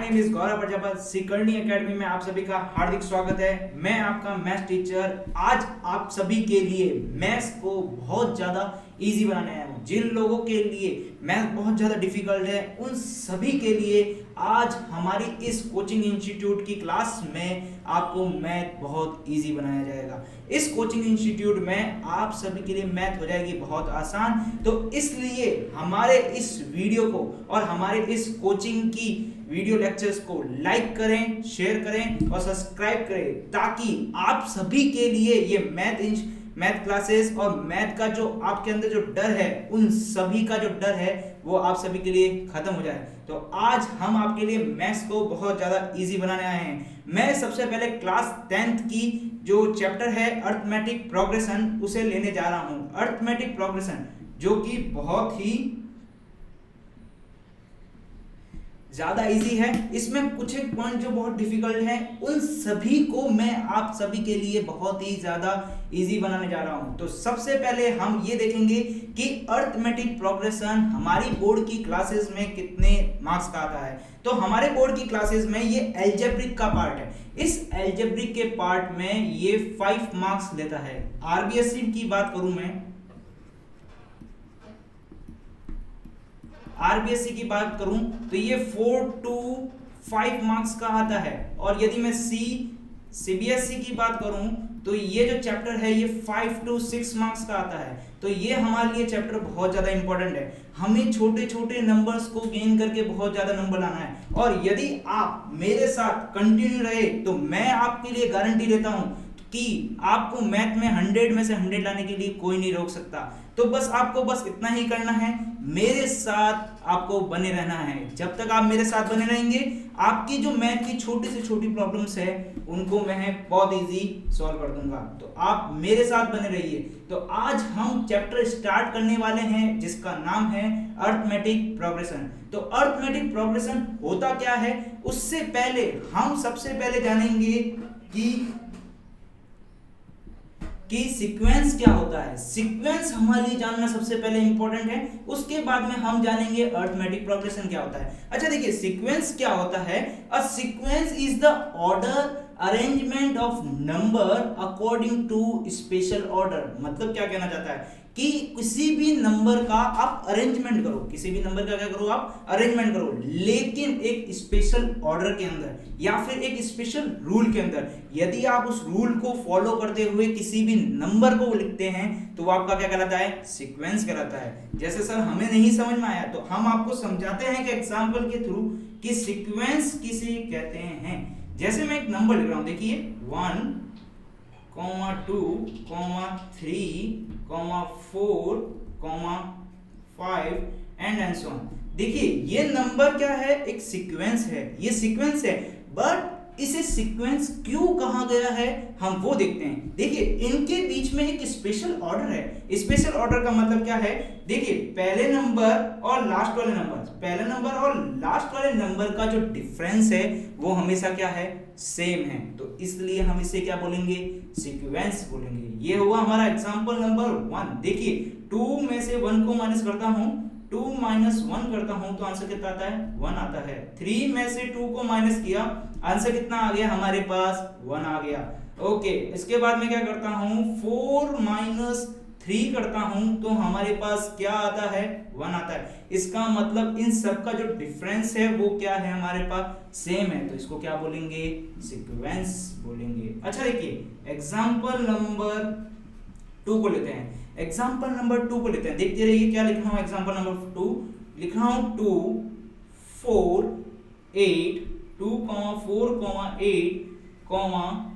Name is Gaurav Prajapati. सीकरणी academy में आप सभी का हार्दिक स्वागत है। मैं आपका मैथ्स टीचर आज आप सभी के लिए मैथ्स को बहुत ज़्यादा इजी बनाने आया हूँ। जिन लोगों के लिए मैथ बहुत ज़्यादा डिफिकल्ट है उन सभी के लिए आज हमारी इस कोचिंग इंस्टीट्यूट की क्लास में आपको मैथ बहुत इजी बनाया जाएगा। इस कोचिंग इंस्टीट्यूट में आप सभी के लिए मैथ हो जाएगी बहुत आसान। तो इसलिए हमारे इस वीडियो को और हमारे इस कोचिंग की वीडियो लेक्चर्स को लाइक करें, शेयर करें और सब्सक्राइब करें, ताकि आप सभी के लिए ये मैथ क्लासेस और मैथ का जो आपके अंदर जो डर है, उन सभी का जो डर है वो आप सभी के लिए खत्म हो जाए। तो आज हम आपके लिए मैथ्स को बहुत ज़्यादा इजी बनाने आए हैं। मैं सबसे पहले क्लास 10th की जो चैप्टर है अर्थमेटिक प्रोग्रेशन उसे लेने जा रहा हूँ। अर्थमेटिक प्रोग्रेशन जो कि बहुत ही ज़्यादा इजी है। इसमें कुछ एक पॉइंट जो बहुत डिफिकल्ट है उन सभी को मैं आप सभी के लिए बहुत ही ज़्यादा इजी बनाने जा रहा हूं। तो सबसे पहले हम ये देखेंगे कि अर्थमेटिक प्रोग्रेशन हमारी बोर्ड की क्लासेस में कितने मार्क्स का आता है। तो हमारे बोर्ड की क्लासेस में ये एल्जेब्रिक का पार्ट है। इस एल्जेब्रिक के पार्ट में ये 5 मार्क्स लेता है। आरबीएससी की बात करूं मैं, आरबीएससी की बात करूं तो ये 4 to 5 मार्क्स का आता है। और यदि मैं सीबीएसई की बात करूं तो ये जो चैप्टर है ये 5 to 6 मार्क्स का आता है। तो ये हमारे लिए चैप्टर बहुत ज़्यादा इंपॉर्टेंट है। हमें छोटे छोटे नंबर्स को गेन करके बहुत ज़्यादा नंबर लाना है। और यदि आप मेरे साथ कंटिन्यू रहे तो मैं आपके लिए गारंटी देता हूं कि आपको मैथ में 100 में से 100 लाने के लिए कोई नहीं रोक सकता। तो बस आपको बस इतना ही करना है, मेरे साथ आपको बने रहना है। जब तक आप मेरे साथ बने रहेंगे आपकी जो मैथ की छोटी से छोटी प्रॉब्लम्स है उनको मैं बहुत इजी सॉल्व कर दूंगा। तो आप मेरे साथ बने रहिए। तो आज हम चैप्टर स्टार्ट करने वाले हैं जिसका नाम है अर्थमेटिक प्रोग्रेशन। तो अर्थमेटिक प्रोग्रेशन होता क्या है, उससे पहले हम सबसे पहले जानेंगे कि सीक्वेंस क्या होता है। सीक्वेंस हमारे लिए जानना सबसे पहले इंपॉर्टेंट है। उसके बाद में हम जानेंगे अर्थमेटिक प्रोग्रेशन क्या होता है। अच्छा देखिए, सीक्वेंस क्या होता है। A sequence is the order arrangement of number according to special order. मतलब क्या कहना चाहता है कि किसी भी नंबर का आप अरेंजमेंट करो, किसी भी नंबर का क्या करो आप अरेंजमेंट करो, लेकिन एक स्पेशल ऑर्डर के अंदर या फिर एक स्पेशल रूल के अंदर। यदि आप उस रूल को फॉलो करते हुए किसी भी नंबर को लिखते हैं तो वो आपका क्या कहलाता है, सीक्वेंस कहलाता है। जैसे सर हमें नहीं समझ में आया तो हम आपको समझाते हैं कि एग्जाम्पल के थ्रू कि सीक्वेंस किसे कहते हैं। जैसे मैं एक नंबर लिख रहा हूं, देखिए 1, 2, 3, 4, 5 एंड सो ऑन। देखिए ये नंबर क्या है, एक सीक्वेंस है। ये सीक्वेंस है, बट इसे सीक्वेंस क्यों कहा गया है हम वो देखते हैं। देखिए इनके बीच में एक स्पेशल ऑर्डर है। स्पेशल ऑर्डर का मतलब क्या है, देखिए पहले नंबर और लास्ट वाले नंबर, पहले नंबर और लास्ट वाले नंबर का जो डिफरेंस है वो हमेशा क्या है, सेम है। तो इसलिए हम इसे क्या बोलेंगे, सीक्वेंस बोलेंगे। ये हुआ हमारा एग्जांपल नंबर 1। देखिए 2 में से 1 को माइनस करता हूं, 2 - 1 करता हूं तो आंसर कितना आता है, 1 आता है। 3 में से 2 को माइनस किया, आंसर कितना आ गया हमारे पास, 1 आ गया। ओके, इसके बाद में क्या करता हूं, 4 - 3 करता हूं तो हमारे पास क्या आता है, 1 आता है। इसका मतलब इन सब का जो डिफरेंस है वो क्या है, हमारे पास सेम है। तो इसको क्या बोलेंगे, सीक्वेंस बोलेंगे। अच्छा देखिए एग्जांपल नंबर 2 को लेते हैं। एग्जाम्पल नंबर 2 को लेते हैं, देखते रहिए क्या लिख रहा हूं। एग्जाम्पल नंबर 2 लिख रहा हूं 2, 4, 8, 2, 4, 8,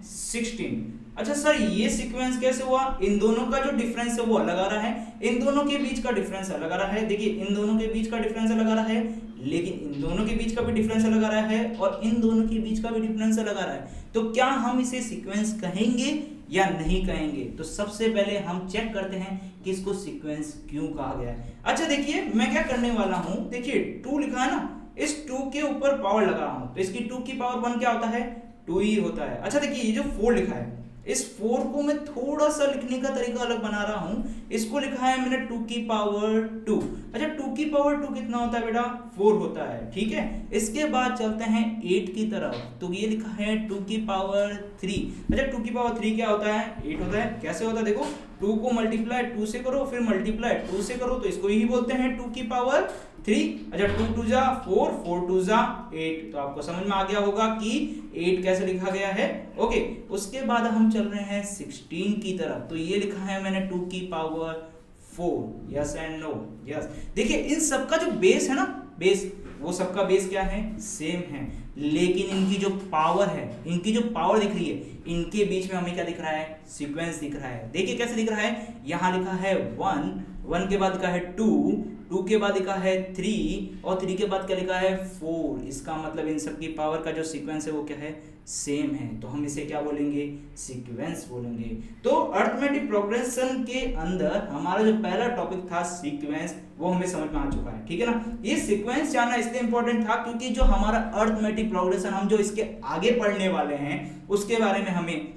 16। अच्छा सर ये सीक्वेंस कैसे हुआ, इन दोनों का जो डिफरेंस है वो अलग आ रहा है, इन दोनों के बीच का डिफरेंस अलग आ रहा है। देखिए इन दोनों के बीच का डिफरेंस अलग आ रहा है, लेकिन इन दोनों के बीच का भी डिफरेंस अलग आ रहा है, और इन दोनों के बीच का भी डिफरेंस अलग आ रहा है। तो क्या हम इसे सीक्वेंस कहेंगे या नहीं कहेंगे। तो सबसे पहले हम चेक करते हैं कि इसको सीक्वेंस क्यों कहा गया है। अच्छा देखिए मैं क्या करने वाला हूं, देखिए 2 लिखा है ना, इस 2 के ऊपर पावर लगा रहा हूं तो इसकी 2 की पावर 1 क्या होता है, 2 ही होता है। अच्छा देखिए ये जो 4 लिखा है, इस 4 को मैं थोड़ा सा लिखने का तरीका अलग बना रहा हूं। इसको लिखा है मैंने 2 की पावर 2। अच्छा 2 की पावर 2 कितना होता है बेटा, 4 होता है, ठीक है। इसके बाद चलते हैं 8 की तरफ, तो ये लिखा है 2 की पावर 3। अच्छा 2 की पावर 3 क्या होता है, 8 होता है। कैसे होता है देखो, 2 को मल्टीप्लाई 2 से करो, फिर मल्टीप्लाई 2 से करो, तो इसको यही बोलते हैं 2 की पावर 3। अच्छा 2 2 जा 4, 4 2 जा 8, तो आपको समझ में आ गया होगा कि 8 कैसे लिखा गया है। ओके, उसके बाद हम चल रहे हैं 16 की तरफ, तो ये लिखा है मैंने 2 की power 4। Yes and no, yes. देखिए इन सबका जो बेस है ना, बेस, वो सबका बेस क्या है, सेम है, लेकिन इनकी जो पावर है, इनकी जो पावर दिख रही है, इनके बीच में हमें क्या दिख रहा है, सीक्वेंस दिख रहा है। देखिए कैसे दिख रहा है, यहाँ लिखा है 1, 1 के बाद लिखा है 2, 2 के बाद लिखा है 3 और 3 के बाद क्या लिखा है 4। इसका मतलब इन सब की पावर का जो सीक्वेंस है वो क्या है, सेम है, तो हम इसे क्या बोलेंगे, सीक्वेंस बोलेंगे। तो अरिथमेटिक प्रोग्रेशन के अंदर हमारा जो पहला टॉपिक था सीक्वेंस, वो हमें समझ में आ चुका है, ठीक है ना। ये सीक्वेंस जानना इसलिए इंपॉर्टेंट था क्योंकि जो हमारा अरिथमेटिक प्रोग्रेशन हम जो इसके आगे पढ़ने वाले हैं उसके बारे में हमें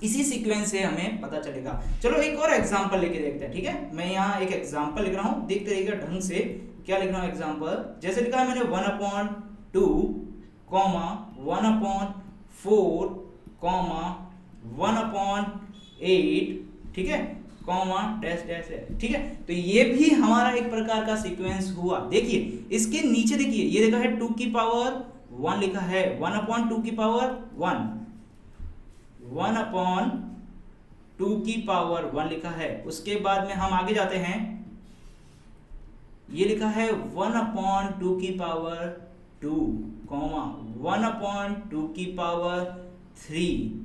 इसी सीक्वेंस से हमें पता चलेगा। चलो एक और एग्जांपल लेके देखते हैं, ठीक है। मैं यहाँ एक एग्जांपल लिख रहा हूँ, देखते रहिएगा ढंग से क्या लिख रहा हूँ एग्जांपल। जैसे लिखा है मैंने 1/2, 1/4, 1/8, ठीक है, डैश डैश है, ठीक है। तो ये भी हमारा एक प्रकार का सीक्वेंस हुआ। देखिए इसके नीचे देखिए, ये लिखा है 2 की पावर 1 लिखा है, 1/2 की पावर 1, 1/2 की पावर 1 लिखा है। उसके बाद में हम आगे जाते हैं, ये लिखा है 1/2 की पावर 2, 1/2 की पावर 3,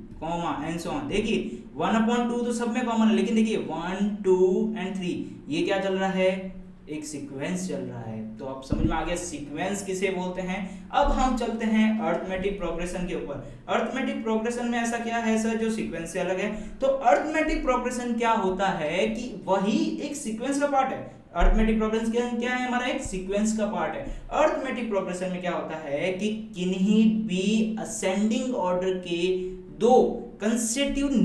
एंड सो ऑन। देखिए 1/2 तो सब में कॉमन है, लेकिन देखिए 1, 2 एंड 3 ये क्या चल रहा है, एक सीक्वेंस चल रहा है। तो आप समझ में आ गया सीक्वेंस किसे बोलते हैं। अब हम चलते हैं अरिथमेटिक प्रोग्रेशन के ऊपर। अरिथमेटिक प्रोग्रेशन में ऐसा क्या है सर जो सीक्वेंस से अलग है, तो अरिथमेटिक प्रोग्रेशन क्या होता है कि वही एक सीक्वेंस का पार्ट है। अरिथमेटिक प्रोग्रेशन क्या है, हमारा एक सीक्वेंस का पार्ट है। अरिथमेटिक प्रोग्रेशन में क्या होता है कि किन्हीं भी असेंडिंग ऑर्डर के दो कंसेक्यूटिव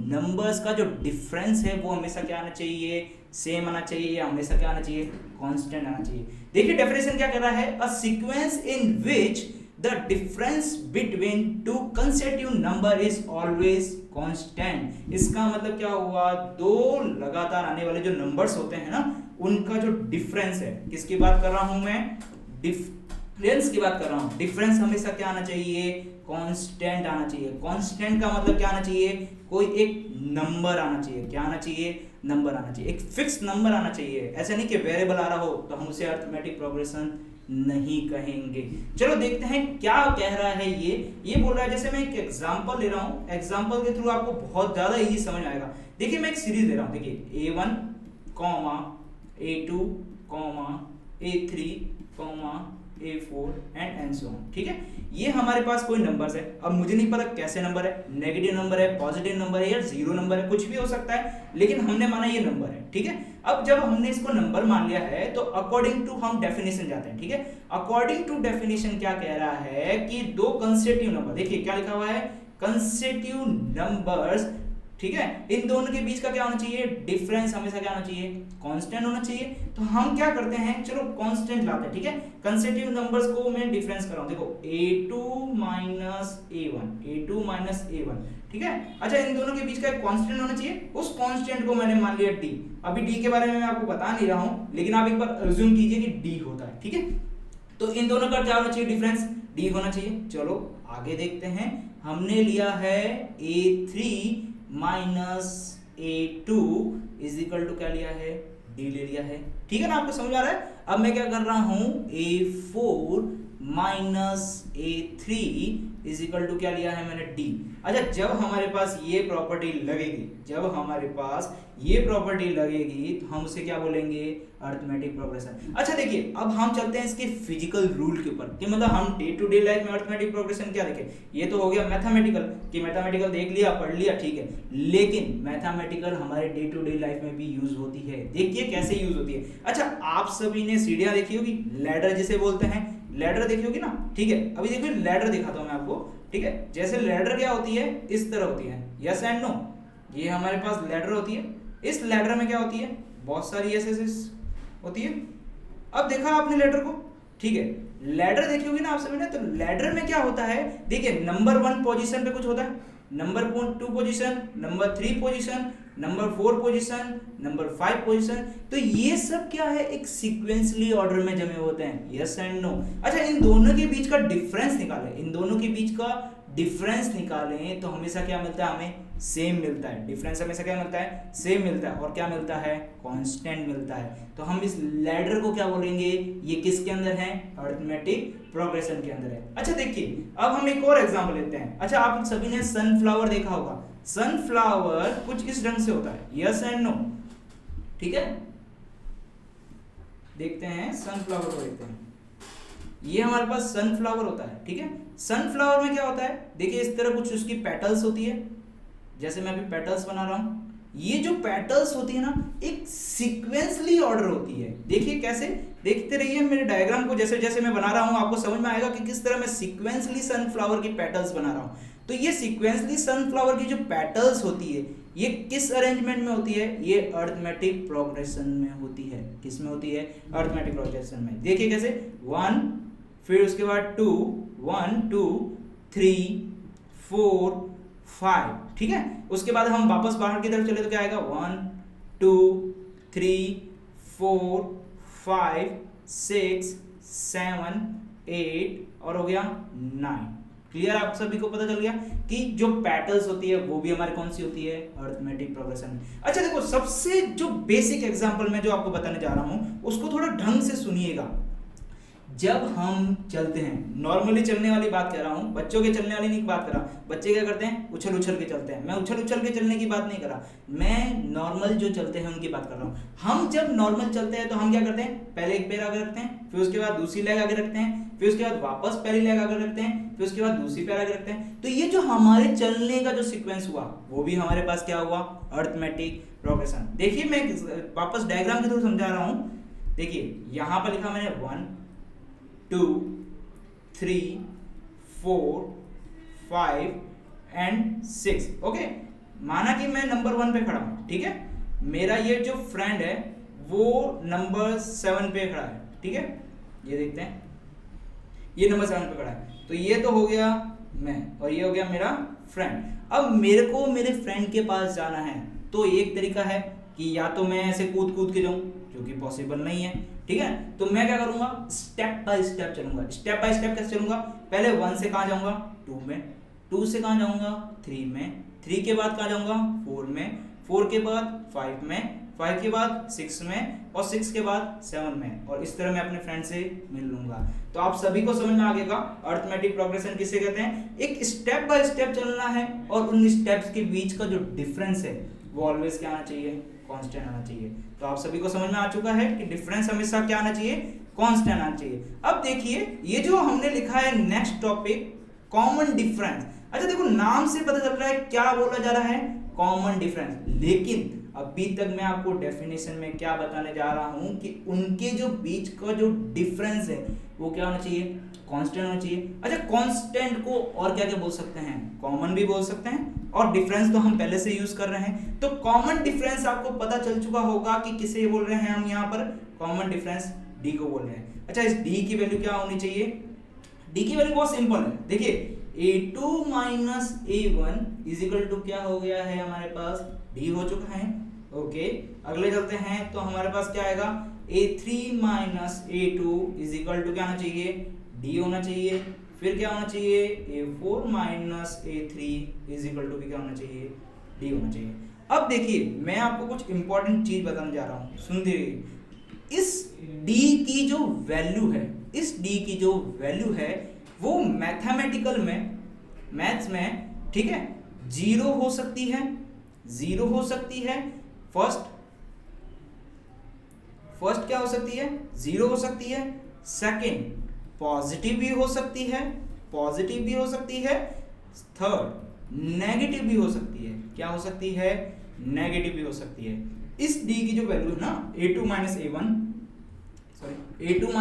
नंबर्स का जो डिफरेंस है वो हमेशा क्या आना चाहिए, सेम आना चाहिए, या हमेशा क्या आना चाहिए, कांस्टेंट आना चाहिए। देखिए डेफिनेशन क्या कह रहा है, a sequence in which the difference between two consecutive number is always constant. इसका मतलब क्या हुआ, दो लगातार आने वाले जो नंबर्स होते हैं ना, उनका जो डिफरेंस है, किसकी बात कर रहा हूं मैं, डिफरेंस की बात कर रहा हूं। डिफरेंस हमेशा क्या आना चाहिए, कांस्टेंट आना चाहिए। कांस्टेंट का मतलब क्या आना चाहिए, कोई एक नंबर आना चाहिए। क्या आना चाहिए, नंबर आना चाहिए, एक फिक्स नंबर आना चाहिए। ऐसा नहीं कि वेरिएबल आ रहा हो तो हम उसे अरिथमेटिक प्रोग्रेशन नहीं कहेंगे। चलो देखते हैं क्या कह रहा है ये बोल रहा है, जैसे मैं एक एग्जांपल ले रहा हूं, एग्जांपल के थ्रू आपको बहुत ज्यादा इजी समझ आएगा। देखिए मैं एक सीरीज ले रहा हूं, देखिए A1, A2, A3, A4 and so on, ठीक है। ये हमारे पास कोई नंबर्स है। अब मुझे नहीं पता कैसे नंबर है, नेगेटिव नंबर है, पॉजिटिव नंबर है या जीरो नंबर है, कुछ भी हो सकता है, लेकिन हमने माना ये नंबर है, ठीक है। अब जब हमने इसको नंबर मान लिया है तो अकॉर्डिंग टू हम डेफिनेशन जाते हैं, ठीक है। अकॉर्डिंग टू डेफिनेशन क्या कह रहा है कि दो कंसेक्यूटिव नंबर, देखिए क्या लिखा हुआ है, कंसेक्यूटिव नंबर्स, ठीक है, इन दोनों के बीच का क्या होना चाहिए, डिफरेंस हमेशा क्या होना चाहिए, कांस्टेंट होना चाहिए। तो हम क्या करते हैं, चलो कांस्टेंट लाते हैं, ठीक है। कंसेक्यूटिव नंबर्स को मैं डिफरेंस कर रहा हूं, देखो A2 A1, ठीक है। अच्छा इन दोनों के बीच का एक कांस्टेंट होना चाहिए, उस कांस्टेंट को मैंने मान लिया D। अभी D के बारे में मैं आपको बता नहीं रहा हूं, लेकिन आप एक बार अज्यूम कीजिए कि D होता है, ठीक है। तो इन दोनों का क्या होना चाहिए, डिफरेंस D होना चाहिए। चलो आगे देखते हैं, हमने लिया है A3 A2 is equal to क्या लिया है, D ले लिया है, ठीक है ना, आपको समझ आ रहा है। अब मैं क्या कर रहा हूं, A4 A3 is equal to क्या लिया है मैंने, D। अच्छा जब हमारे पास ये प्रॉपर्टी लगेगी, तो हम उसे क्या बोलेंगे, अरिथमेटिक प्रोग्रेशन। अच्छा देखिए अब हम चलते हैं इसके फिजिकल रूल के ऊपर, कि मतलब हम डे टू डे लाइफ में अरिथमेटिक प्रोग्रेशन क्या देखें। ये तो हो गया मैथमेटिकल, कि मैथमेटिकल देख लिया, पढ़ लिया, ठीक है, लेकिन मैथमेटिकल हमारे डे टू डे लाइफ में भी यूज होती है। देखिए कैसे यूज होती है। अच्छा आप सभी ने सीढ़ियां देखी होगी, लैडर जिसे बोलते हैं, लैडर देखी होगी ना, ठीक है। अभी देखिए लैडर दिखाता हूं मैं आपको, ठीक है। जैसे लैडर क्या होती है, इस तरह होती है, यस एंड नो, ये हमारे पास लैडर होती है, इस लैडर में क्या होती है, बहुत सारी एस होती है। अब देखा आपने लैडर को, ठीक है, लैडर देखी होगी ना आप सभी ने, तो लैडर में क्या होता है, देखिए नंबर 1 पोजीशन पे कुछ होता है, number 2 position, number 3 position, number 4 position, number 5 position, तो ये सब क्या है, एक सीक्वेंसली ऑर्डर में जमे होते हैं, यस एंड नो। अच्छा, इन दोनों के बीच का डिफरेंस निकालें, इन दोनों के बीच का डिफरेंस निकालें तो हमेशा क्या मिलता है, हमें सेम मिलता है। डिफरेंस हमेशा क्या मिलता है, सेम मिलता है, और क्या मिलता है, कांस्टेंट मिलता है। तो हम इस लैडर को क्या बोलेंगे, ये किसके अंदर है, अरिथमेटिक प्रोग्रेशन के अंदर है। अच्छा देखिए, अब हम एक और एग्जांपल लेते हैं। अच्छा, आप सभी ने सनफ्लावर देखा होगा, सनफ्लावर कुछ इस ढंग से होता है, यस एंड नो, ठीक है। देखते हैं सनफ्लावर को, देखते हैं, ये हमारे पास सनफ्लावर होता है, ठीक है। सनफ्लावर में क्या होता है, देखिए इस तरह कुछ उसकी पेटल्स होती है, जैसे मैं अभी पेटल्स बना रहा हूं, ये जो पेटल्स होती है ना, एक सीक्वेंसली ऑर्डर होती है। देखिए कैसे, देखते रहिए मेरे डायग्राम को, जैसे जैसे मैं बना रहा हूं आपको समझ में आएगा कि किस तरह मैं सीक्वेंसली सनफ्लावर की पेटल्स बना रहा हूं। तो ये सीक्वेंसली सनफ्लावर की जो पेटल्स होती है, ये किस अरेंजमेंट में होती है, ये अरिथमेटिक प्रोग्रेशन में होती है। किस में होती है, अरिथमेटिक प्रोग्रेशन में। देखिए कैसे, 1, फिर उसके बाद 2, 1 2 3 4 5, ठीक है। उसके बाद हम वापस बाहर की तरफ चले तो क्या आएगा, 1 2 3 4 5 6 7 8 और हो गया 9। क्लियर, आप सभी को पता चल गया कि जो पेटल्स होती है वो भी हमारी कौन सी होती है, अरिथमेटिक प्रोग्रेशन में। अच्छा देखो, सबसे जो बेसिक एग्जांपल मैं जो आपको बताने जा रहा हूं उसको थोड़ा ढंग से सुनिएगा। जब हम चलते हैं, नॉर्मली चलने वाली बात कर रहा हूं, बच्चों के चलने वाली नहीं बात कर रहा। बच्चे क्या करते हैं, उछल उछल के चलते हैं, मैं उछल उछल के चलने की बात नहीं कर रहा, मैं नॉर्मल जो चलते हैं उनकी बात कर रहा हूं। हम जब नॉर्मल चलते हैं तो हम क्या करते हैं, पहले एक पैर आगे रखते हैं, फिर उसके बाद दूसरी लेग आगे रखते हैं, फिर उसके बाद वापस पहली लेग आगे रखते हैं, फिर उसके बाद दूसरी पैर आगे रखते हैं। तो ये जो हमारे चलने का जो सीक्वेंस हुआ वो भी हमारे पास क्या हुआ, अरिथमेटिक प्रोग्रेशन। देखिए मैं वापस डायग्राम के थ्रू समझा रहा हूं। देखिए यहां पर लिखा मैंने 1 2 3 4 5 एंड 6, ओके। माना कि मैं नंबर 1 पे खड़ा हूं, ठीक है, मेरा ये जो फ्रेंड है वो नंबर 7 पे खड़ा है, ठीक है। ये देखते हैं, ये नंबर 7 पे खड़ा है, तो ये तो हो गया मैं और ये हो गया मेरा फ्रेंड। अब मेरे को मेरे फ्रेंड के पास जाना है, तो एक तरीका है कि या तो मैं ऐसे कूद कूद के जाऊं, जो कि पॉसिबल नहीं है, ठीक है। तो मैं क्या करूंगा, स्टेप बाय स्टेप चलूंगा। स्टेप बाय स्टेप कैसे चलूंगा, पहले 1 से कहां जाऊंगा, 2 में, 2 से कहां जाऊंगा, 3 में, 3 के बाद कहां जाऊंगा, 4 में, 4 के बाद 5 में, 5 के बाद 6 में, और 6 के बाद 7 में, और इस तरह मैं अपने फ्रेंड से मिल लूंगा। तो आप सभी को समझ में आ गया अरिथमेटिक प्रोग्रेशन किसे कहते हैं। एक स्टेप बाय स्टेप चलना है, और उन स्टेप्स के बीच का जो डिफरेंस है वो ऑलवेज क्या आना चाहिए, कांस्टेंट आना चाहिए। तो आप सभी को समझ में आ चुका है कि डिफरेंस हमेशा क्या आना चाहिए, कांस्टेंट आना चाहिए। अब देखिए ये जो हमने लिखा है नेक्स्ट टॉपिक, कॉमन डिफरेंस। अच्छा देखो, नाम से पता चल रहा है क्या बोला जा रहा है, कॉमन डिफरेंस, लेकिन अभी तक मैं आपको डेफिनेशन में क्या बताने जा रहा हूं कि उनके जो बीच का जो डिफरेंस है वो क्या होना चाहिए, कांस्टेंट होना चाहिए। अच्छा, कांस्टेंट को और क्या क्या बोल सकते हैं, कॉमन भी बोल सकते हैं, और डिफरेंस तो हम पहले से यूज कर रहे हैं। तो कॉमन डिफरेंस आपको पता चल चुका होगा कि किसे बोल रहे हैं हम यहाँ पर, कॉमन डिफरेंस डी को बोल रहे हैं। अच्छा, इस डी की वैल्यू क्या होनी चाहिए, डी की वैल्यू बहुत सिंपल है। देखिए a2 minus a1 is equal to क्या हो गया है, हमारे पास d हो चुका है, ओके। अगले चलते हैं तो हमारे पास क्या आएगा, a3 minus a2 is equal to क्या होना चाहिए, d होना चाहिए। फिर क्या होना चाहिए, a4 minus a3 is equal to भी क्या होना चाहिए, d होना चाहिए। अब देखिए मैं आपको कुछ इंपॉर्टेंट चीज बताने जा रहा हूं, सुन दीजिए। इस d की जो वैल्यू है, इस d की जो वैल्यू है वो मैथमेटिकल में, मैथ्स में, ठीक है, 0 हो सकती है, 0 हो सकती है, फर्स्ट क्या हो सकती है, 0 हो सकती है, सेकंड पॉजिटिव भी हो सकती है, पॉजिटिव भी हो सकती है, थर्ड नेगेटिव भी हो सकती है, क्या हो सकती है, नेगेटिव भी हो सकती है। इस d की जो वैल्यू है ना, a2 minus a1 a2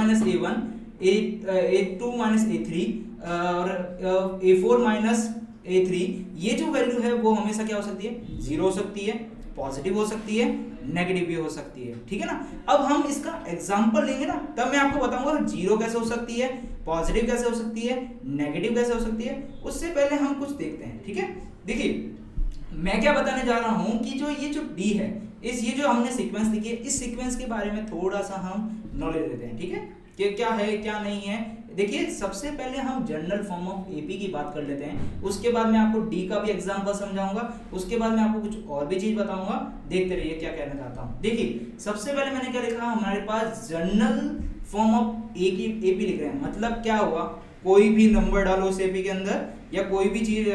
minus a3, और A4 माइनस A3, ये जो वैल्यू है वो हमेशा क्या हो सकती है, जीरो हो सकती है, पॉजिटिव हो सकती है, नेगेटिव भी हो सकती है, ठीक है ना। अब हम इसका एग्जांपल लेंगे ना, तब मैं आपको बताऊंगा जीरो कैसे हो सकती है, पॉजिटिव कैसे हो सकती है, नेगेटिव कैसे हो सकती है। उससे पहले हम कुछ देखते हैं, ठीक है। देखिए मैं क्या बताने जा रहा हूं कि ये जो डी है, ये जो हमने सीक्वेंस लिखी है, इस सीक्वेंस के बारे में थोड़ा सा हम नॉलेज लेते हैं, ठीक है, कि क्या है क्या नहीं है। देखिए सबसे पहले हम जनरल फॉर्म ऑफ एपी की बात कर लेते हैं, उसके बाद मैं आपको डी का भी एग्जांपल समझाऊंगा, उसके बाद मैं आपको कुछ और भी चीज बताऊंगा, देखते रहिए क्या कहना चाहता हूं। देखिए सबसे पहले मैंने क्या लिखा, हमारे पास जनरल फॉर्म ऑफ एपी लिख रहे हैं, मतलब क्या हुआ, कोई भी नंबर डालो उस एपी के अंदर, या कोई भी चीज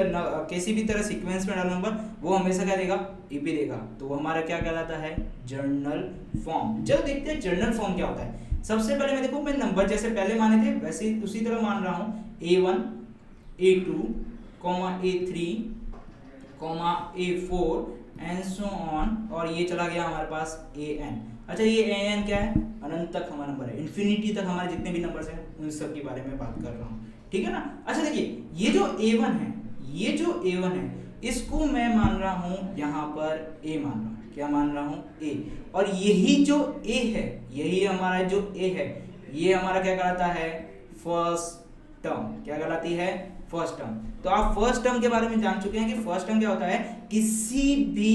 किसी भी तरह सीक्वेंस में डालो नंबर, वो हमेशा क्या देगा, एपी देगा, तो वो हमारा क्या कहलाता है, जनरल फॉर्म। चलो देखते हैं जनरल फॉर्म क्या होता है। सबसे पहले मैं देखो, मैं नंबर जैसे पहले माने थे वैसे उसी तरह मान रहा हूं, A1 A2 A3 A4 and so on, और ये चला गया हमारे पास AN। अच्छा ये AN क्या है, अनंत तक हमारा नंबर है, इन्फिनिटी तक हमारे जितने भी नंबर्स हैं उन सब के बारे में बात कर रहा हूं, ठीक है ना। अच्छा देखिए ये जो A1 है, ये जो A1 है, इसको मैं मान रहा हूं यहां पर A मान रहा हूं, क्या मान रहा हूं, A, और यही जो A है, यही हमारा जो A है, ये हमारा क्या कहलाता है, फर्स्ट टर्म, क्या कहलाती है, फर्स्ट टर्म। तो आप फर्स्ट टर्म के बारे में जान चुके हैं कि फर्स्ट टर्म क्या होता है, किसी भी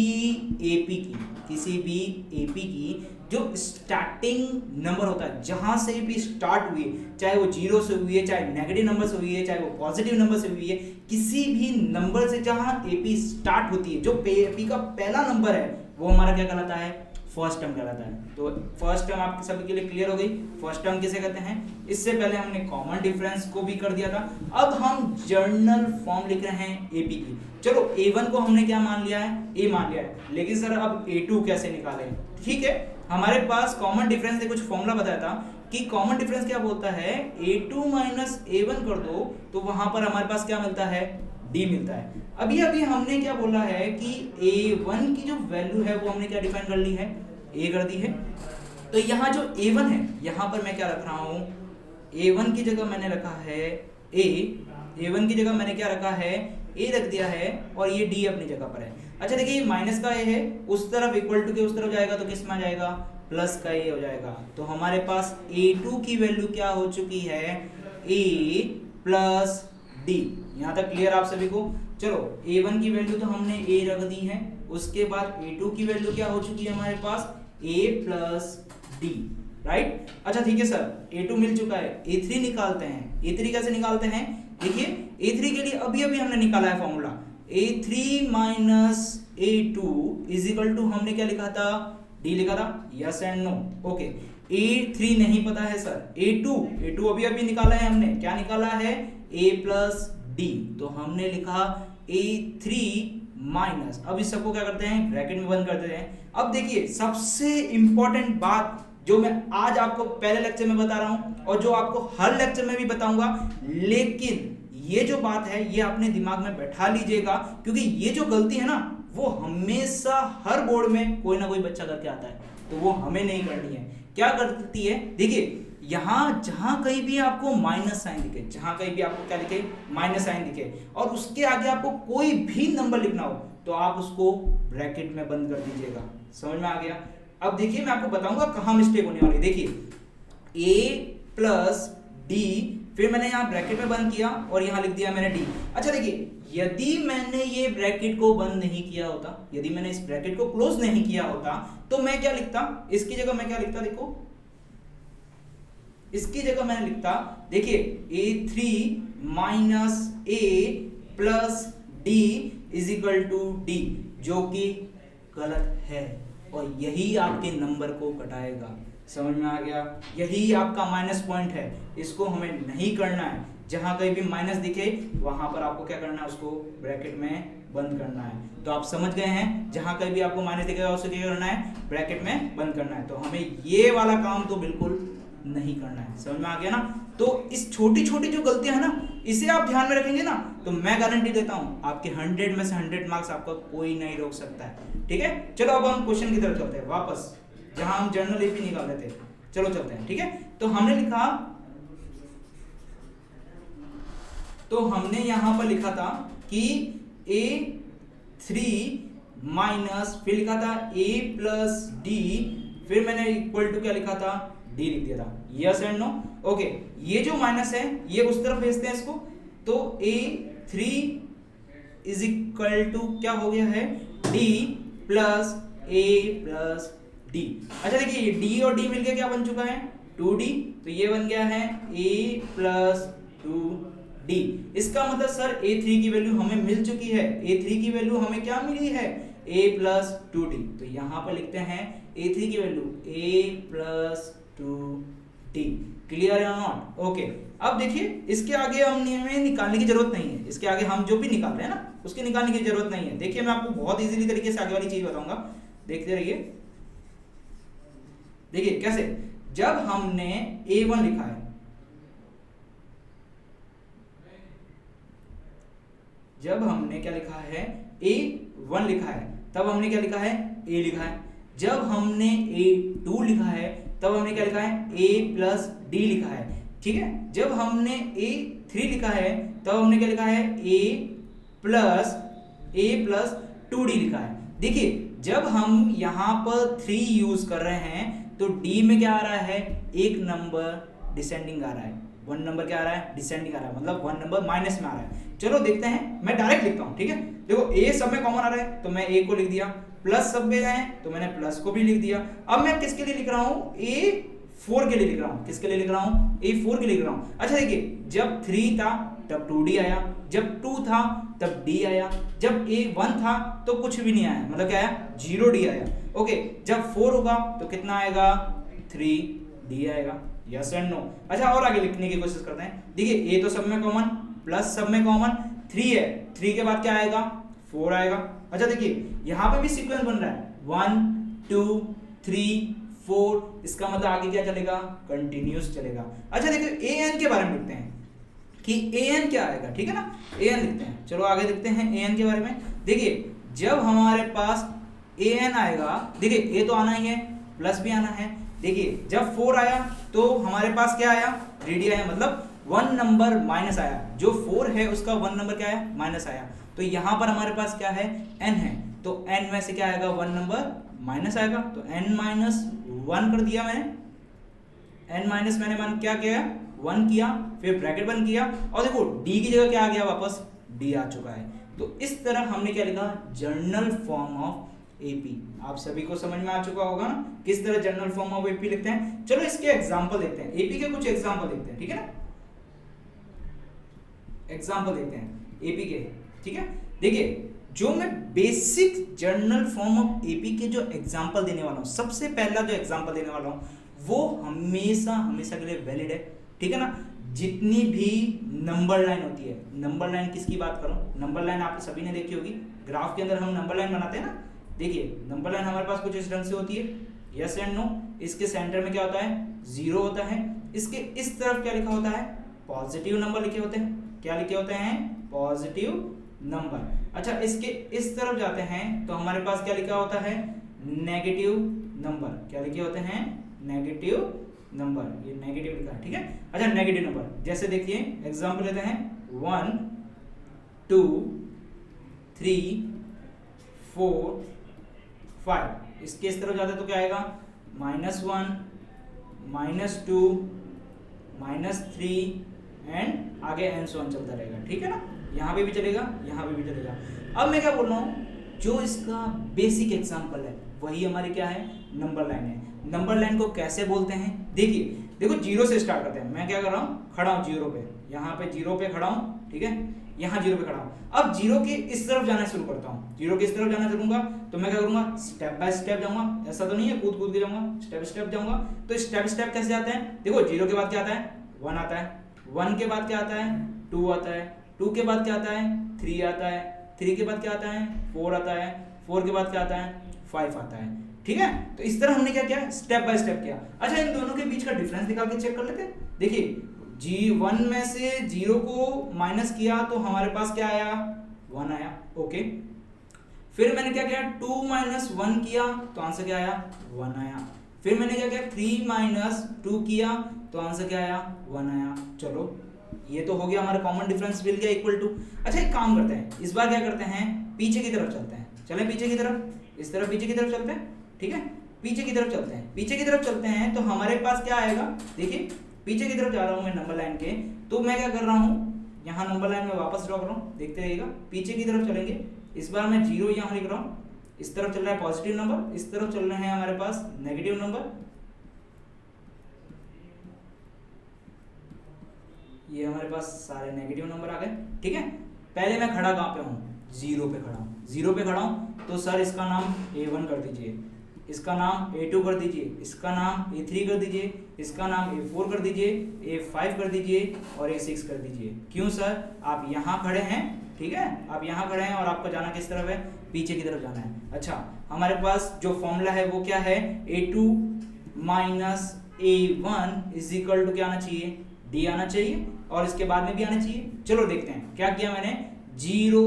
एपी की जो स्टार्टिंग नंबर होता है, जहां से भी स्टार्ट हुई, चाहे वो जीरो से हुई है, चाहे नेगेटिव नंबर से हुई है, चाहे वो पॉजिटिव नंबर से हुई है, किसी भी नंबर से जहां एपी स्टार्ट होती है, जो एपी का पहला नंबर है, वो हमारा क्या कहलाता है, फर्स्ट टर्म कहलाता है। तो फर्स्ट टर्म आपके सभी के लिए क्लियर हो गई, फर्स्ट टर्म किसे कहते हैं। इससे पहले हमने कॉमन डिफरेंस को भी कर दिया था, अब हम जर्नल फॉर्म लिख रहे हैं एपी की। चलो A1 को हमने क्या मान लिया है, A मान लिया है, लेकिन सर अब A2 कैसे निकालें। ठीक है, हमारे पास कॉमन डिफरेंस ने कुछ फॉर्मूला बताया था कि कॉमन डिफरेंस क्या बोलता है, A2 माइनस A1 कर दो तो वहां पर हमारे पास क्या मिलता है, D मिलता है। अभी हमने क्या बोला है कि A1 की जो वैल्यू है वो हमने क्या डिफाइन कर ली है, A कर दी है। तो यहाँ जो A1 है, यहाँ पर मैं क्या रख रहा हूँ, A1 की जगह मैंने रखा है A1 की जगह मैंने क्या रखा है, A रख दिया है, और ये D अपनी जगह पर है। अच्छा देखिए ये माइनस का A है, उस तरफ इक्वल टू के उस तरफ जाएगा तो किस में आ जाएगा, प्लस का A हो जाएगा। तो हमारे पास A2 की वैल्यू क्या हो चुकी है, A प्लस D। यहाँ तक क्लियर आप सभी को। चलो A1 की वैल्यू तो हमने A रख दी है, उसके बाद A2 की वैल्यू क्या हो चुकी है हमारे पास, A प्लस D, राइट। अच्छा ठीक है सर, A2 मिल चुका है, A3 निकालते हैं। A3 कैसे निकालते हैं, देखिए A3 के लिए अभी हमने निकाला है formula, A3 minus A2 is equal to, हमने क्या लिखा था, D लिखा था, yes and no, okay. A3 नहीं पता है सर, A2 अभी निकाला है हमने, क्या निकाला है, A प्लस D, तो हमने लिखा A3 माइनस, अब इस सबको क्या करते हैं, ब्रैकेट में बंद कर देते हैं। अब देखिए सबसे इंपॉर्टेंट बात जो मैं आज आपको पहले लेक्चर में बता रहा हूं और जो आपको हर लेक्चर में भी बताऊंगा, लेकिन ये जो बात है ये अपने दिमाग में बैठा लीजिएगा, क्योंकि ये जो गलती है ना वो हमेशा हर बोर्ड में कोई ना कोई बच्चा करके आता है, तो वो हमें नहीं करनी है। क्या करती है, देखिए यहां जहां कहीं भी आपको माइनस साइन दिखे, जहां कहीं भी आपको क्या दिखे, माइनस साइन दिखे, और उसके आगे आपको कोई भी नंबर लिखना हो तो आप उसको ब्रैकेट में बंद कर दीजिएगा। समझ में आ गया। अब देखिए मैं आपको बताऊंगा कहां मिस्टेक होने वाली है। देखिए A प्लस D, फिर मैंने यहाँ ब्रैकेट में बंद किया और यहाँ लिख दिया मैंने D। अच्छा देखिए यदि मैंने ये ब्रैकेट को बंद नहीं किया होता, यदि मैंने इस ब्रैकेट को क्लोज नहीं किया होता, तो मैं क्या लिखता, इसकी जगह मैं क्या लिखता, देखो इसकी जगह मैंने लिखता, देखिए A3 minus A plus D is equal to D, जो कि गलत है, और यही आपके नंबर को घटाएगा। समझ में आ गया, यही आपका माइनस पॉइंट है, इसको हमें नहीं करना है। जहां कहीं भी माइनस दिखे वहां पर आपको क्या करना है, उसको ब्रैकेट में बंद करना है। तो आप समझ गए हैं, जहां कहीं भी आपको माइनस दिखेगा उसको क्या करना है, ब्रैकेट में बंद करना है। तो हमें ये वाला काम तो बिल्कुल नहीं करना है। समझ में आ गया ना। तो इस छोटी छोटी जो गलतियां है ना, इसे आप ध्यान में रखेंगे ना, तो मैं गारंटी देता हूं आपके 100 में से 100 मार्क्स आपका कोई नहीं रोक सकता है। ठीक है, चलो अब हम क्वेश्चन की तरफ चलते हैं वापस, जहां हम जर्नल एपी निकाल रहे थे। चलो चलते हैं। ठीक है, तो हमने लिखा तो हमने यहां पर लिखा था कि A3 माइनस, फिर लिखा था A प्लस डी, फिर मैंने इक्वल टू क्या लिखा था, डी लिख दिया था। Yes and no? ओके, ये जो माइनस है ये उस तरफ भेजते हैं इसको, तो A3 इज इक्वल टू क्या हो गया है, D plus A plus D। अच्छा देखिए, ये D और D मिलके क्या बन चुका है, 2D, तो ये बन गया है A प्लस 2D। इसका मतलब सर A3 की वैल्यू हमें मिल चुकी है, A3 की वैल्यू हमें क्या मिली है, A प्लस 2D। तो यहां पर लिखते हैं A3 की value A plus 2D। Clear है नॉट? ओके, अब देखिए इसके आगे हमें निकालने की जरूरत नहीं है, इसके आगे हम जो भी निकाल रहे हैं ना उसकी निकालने की जरूरत नहीं है। देखिए मैं आपको बहुत इजीली तरीके से आगे वाली चीज बताऊंगा, देखते रहिए। देखिए कैसे, जब हमने A1 लिखा है, जब हमने क्या लिखा है, A1 लिखा है, तब हमने क्या लिखा है, A लिखा है। जब हमने A2 लिखा है तब हमने क्या लिखा है, A प्लस डी लिखा है। ठीक है, जब हमने A3 लिखा है तब हमने क्या लिखा है, A प्लस 2D लिखा है। देखिए जब हम यहाँ पर 3 यूज कर रहे हैं तो D में क्या आ रहा है, एक नंबर डिसेंडिंग आ रहा है, 1 नंबर क्या आ रहा है, डिसेंडिंग आ रहा है, मतलब 1 नंबर माइनस में आ रहा है। चलो देखते हैं, मैं डायरेक्ट लिखता हूँ। ठीक है, देखो A सब में कॉमन आ रहा है तो मैं A को लिख दिया, प्लस सब में है तो मैंने प्लस को भी लिख दिया। अब मैं किसके लिए लिख रहा हूँ, A4 के लिए लिख रहा हूँ। किसके लिए लिख रहा हूँ, A4 के लिए लिख रहा हूँ। अच्छा देखिए, जब 3 था तब 2D आया, जब 2 था तब D आया, जब A1 था तो कुछ भी नहीं आया, मतलब क्या आया, 0D आया। ओके, जब 4 होगा तो कितना आएगा, 3D आएगा। Yes and no? अच्छा और आगे लिखने की कोशिश करते हैं। देखिए A तो सब में कॉमन, प्लस सब में कॉमन, 3 है, 3 के बाद क्या आएगा, 4 आएगा। अच्छा देखिए यहाँ पे भी सीक्वेंस बन रहा है, 1 2 3 4, इसका मतलब आगे क्या चलेगा, कंटिन्यूस चलेगा। अच्छा देखिए an के बारे में लिखते हैं कि an क्या आएगा, ठीक है ना, an लिखते हैं। चलो आगे देखते हैं an के बारे में। देखिए जब हमारे पास an आएगा, देखिए a तो आना ही है, प्लस भी आना है। देखिए जब 4 आया तो हमारे पास क्या आया, 3D आया, मतलब 1 नंबर माइनस आया, जो 4 है उसका 1 नंबर क्या आया, माइनस आया। तो यहां पर हमारे पास क्या है, n है, तो n में से क्या आएगा, 1 नंबर माइनस आएगा, तो n माइनस 1 कर दिया मैंने, n माइनस मैंने मान क्या किया, 1 किया, फिर ब्रैकेट बंद किया, और देखो d की जगह क्या आ गया, वापस d आ चुका है। तो इस तरह हमने क्या लिखा, जर्नल फॉर्म ऑफ AP। आप सभी को समझ में आ चुका होगा ना किस तरह जर्नल फॉर्म ऑफ AP लिखते हैं। चलो इसके एग्जांपल देखते हैं, AP के कुछ एग्जांपल देखते हैं, ठीक है ना, एग्जांपल देखते हैं AP के। ठीक है, देखिए जो मैं basic journal form of AP के जो एग्जांपल देने वाला हूँ, सबसे पहला जो एग्जांपल देने वाला हूँ वो हमेशा हमेशा के लिए वैलिड है। ठीक है ना, जितनी भी नंबर लाइन होती है, नंबर लाइन किसकी बात करूं, नंबर लाइन आप सभी ने देखी होगी, ग्राफ के अंदर हम नंबर लाइन बनाते हैं ना। देखिए नंबर लाइन हमारे पास कुछ इस ढंग से होती है, यस एंड नो। इसके सेंटर में क्या होता है, 0 होता है, इसके इस तरफ क्या लिखा होता है, पॉजिटिव नंबर लिखे होते हैं। क्या लिखे होते हैं, पॉजिटिव नंबर। अच्छा इसके इस तरफ जाते हैं तो हमारे पास क्या लिखा होता है, नेगेटिव नंबर। क्या लिखे होते हैं, नेगेटिव नंबर, ये नेगेटिव लिखा है, ठीक है। अच्छा नेगेटिव नंबर जैसे देखिए एग्जांपल लेते हैं, 1 2 3 4 5, इसके इस तरफ जाते तो क्या आएगा, -1 -2 -3 एंड आगे एंड सो ऑन चलता रहेगा। ठीक है ना, यहाँ पे भी चलेगा, यहाँ पे भी चलेगा। अब मैं क्या बोल रहा हूँ, जो इसका बेसिक एग्जांपल है वही हमारी क्या है, नंबर लाइन है। नंबर लाइन को कैसे बोलते हैं, देखिए देखो 0 से स्टार्ट करते हैं। मैं क्या कर रहा हूँ, खड़ा हूँ 0 पे, यहाँ पे 0 पे खड़ा हूँ, ठीक है, यहाँ 0 पे खड़ा हूँ। अब 0 के इस तरफ जाना शुरू करता हूँ, 0 के इस तरफ जाना चलूंगा तो मैं क्या करूंगा, स्टेप बाय स्टेप जाऊंगा। ऐसा तो नहीं है कूद कूद के जाऊंगा, स्टेप स्टेप जाऊंगा। तो स्टेप स्टेप कैसे जाते हैं, देखो 0 के बाद क्या आता है, 1 आता है, 1 के बाद क्या आता है, 2 आता है, 2 के बाद क्या आता है, 3 आता है, 3 के बाद क्या आता है, 4 आता है, 4 के बाद क्या आता है, 5 आता है। ठीक है, तो इस तरह हमने क्या किया, स्टेप बाय स्टेप किया। अच्छा इन दोनों के बीच का डिफरेंस निकाल के चेक कर लेते हैं। देखिए G1 में से 0 को माइनस किया तो हमारे पास क्या आया, 1 आया। ओके, फिर मैंने क्या किया, 2 - 1 किया तो आंसर क्या आया, 1 आया। फिर मैंने क्या किया, 3 - 2 किया तो आंसर क्या आया, 1 आया। चलो ये तो हो गया हमारा कॉमन डिफरेंस मिल गया इक्वल टू। अच्छा एक काम करते हैं, इस बार क्या करते हैं, पीछे की तरफ चलते हैं। चलें पीछे की तरफ, इस तरफ पीछे की तरफ चलते हैं, ठीक है, पीछे की तरफ चलते हैं। पीछे की तरफ चलते हैं तो हमारे पास क्या आएगा, देखिए पीछे की तरफ जा रहा हूँ मैं नंबर लाइन के, तो मैं क्या कर रहा हूँ, यहाँ नंबर लाइन में वापस ड्रॉ कर रहा हूँ, देखते रहिएगा। पीछे की तरफ चलेंगे, इस बार मैं 0 यहाँ लिख रहा हूँ, इस तरफ चल रहा है पॉजिटिव नंबर, इस तरफ चल रहे हैं हमारे पास नेगेटिव नंबर। ये हमारे पास सारे नेगेटिव नंबर आ गए, ठीक है। पहले मैं खड़ा कहाँ पे हूँ, 0 पे खड़ा हूँ। 0 पे खड़ा हूँ तो सर इसका नाम A1 कर दीजिए, इसका नाम A2 कर दीजिए, इसका नाम A3 कर दीजिए, इसका नाम A4 कर दीजिए, A5 कर दीजिए और A6 कर दीजिए। क्यों सर, आप यहाँ खड़े हैं, ठीक है, आप यहाँ खड़े हैं और आपको जाना किस तरफ है, पीछे की तरफ जाना है। अच्छा हमारे पास जो फॉर्मूला है वो क्या है, A2 minus A1 is equal to क्या आना चाहिए, D आना चाहिए और इसके बाद में भी आना चाहिए। चलो देखते हैं क्या किया मैंने, 0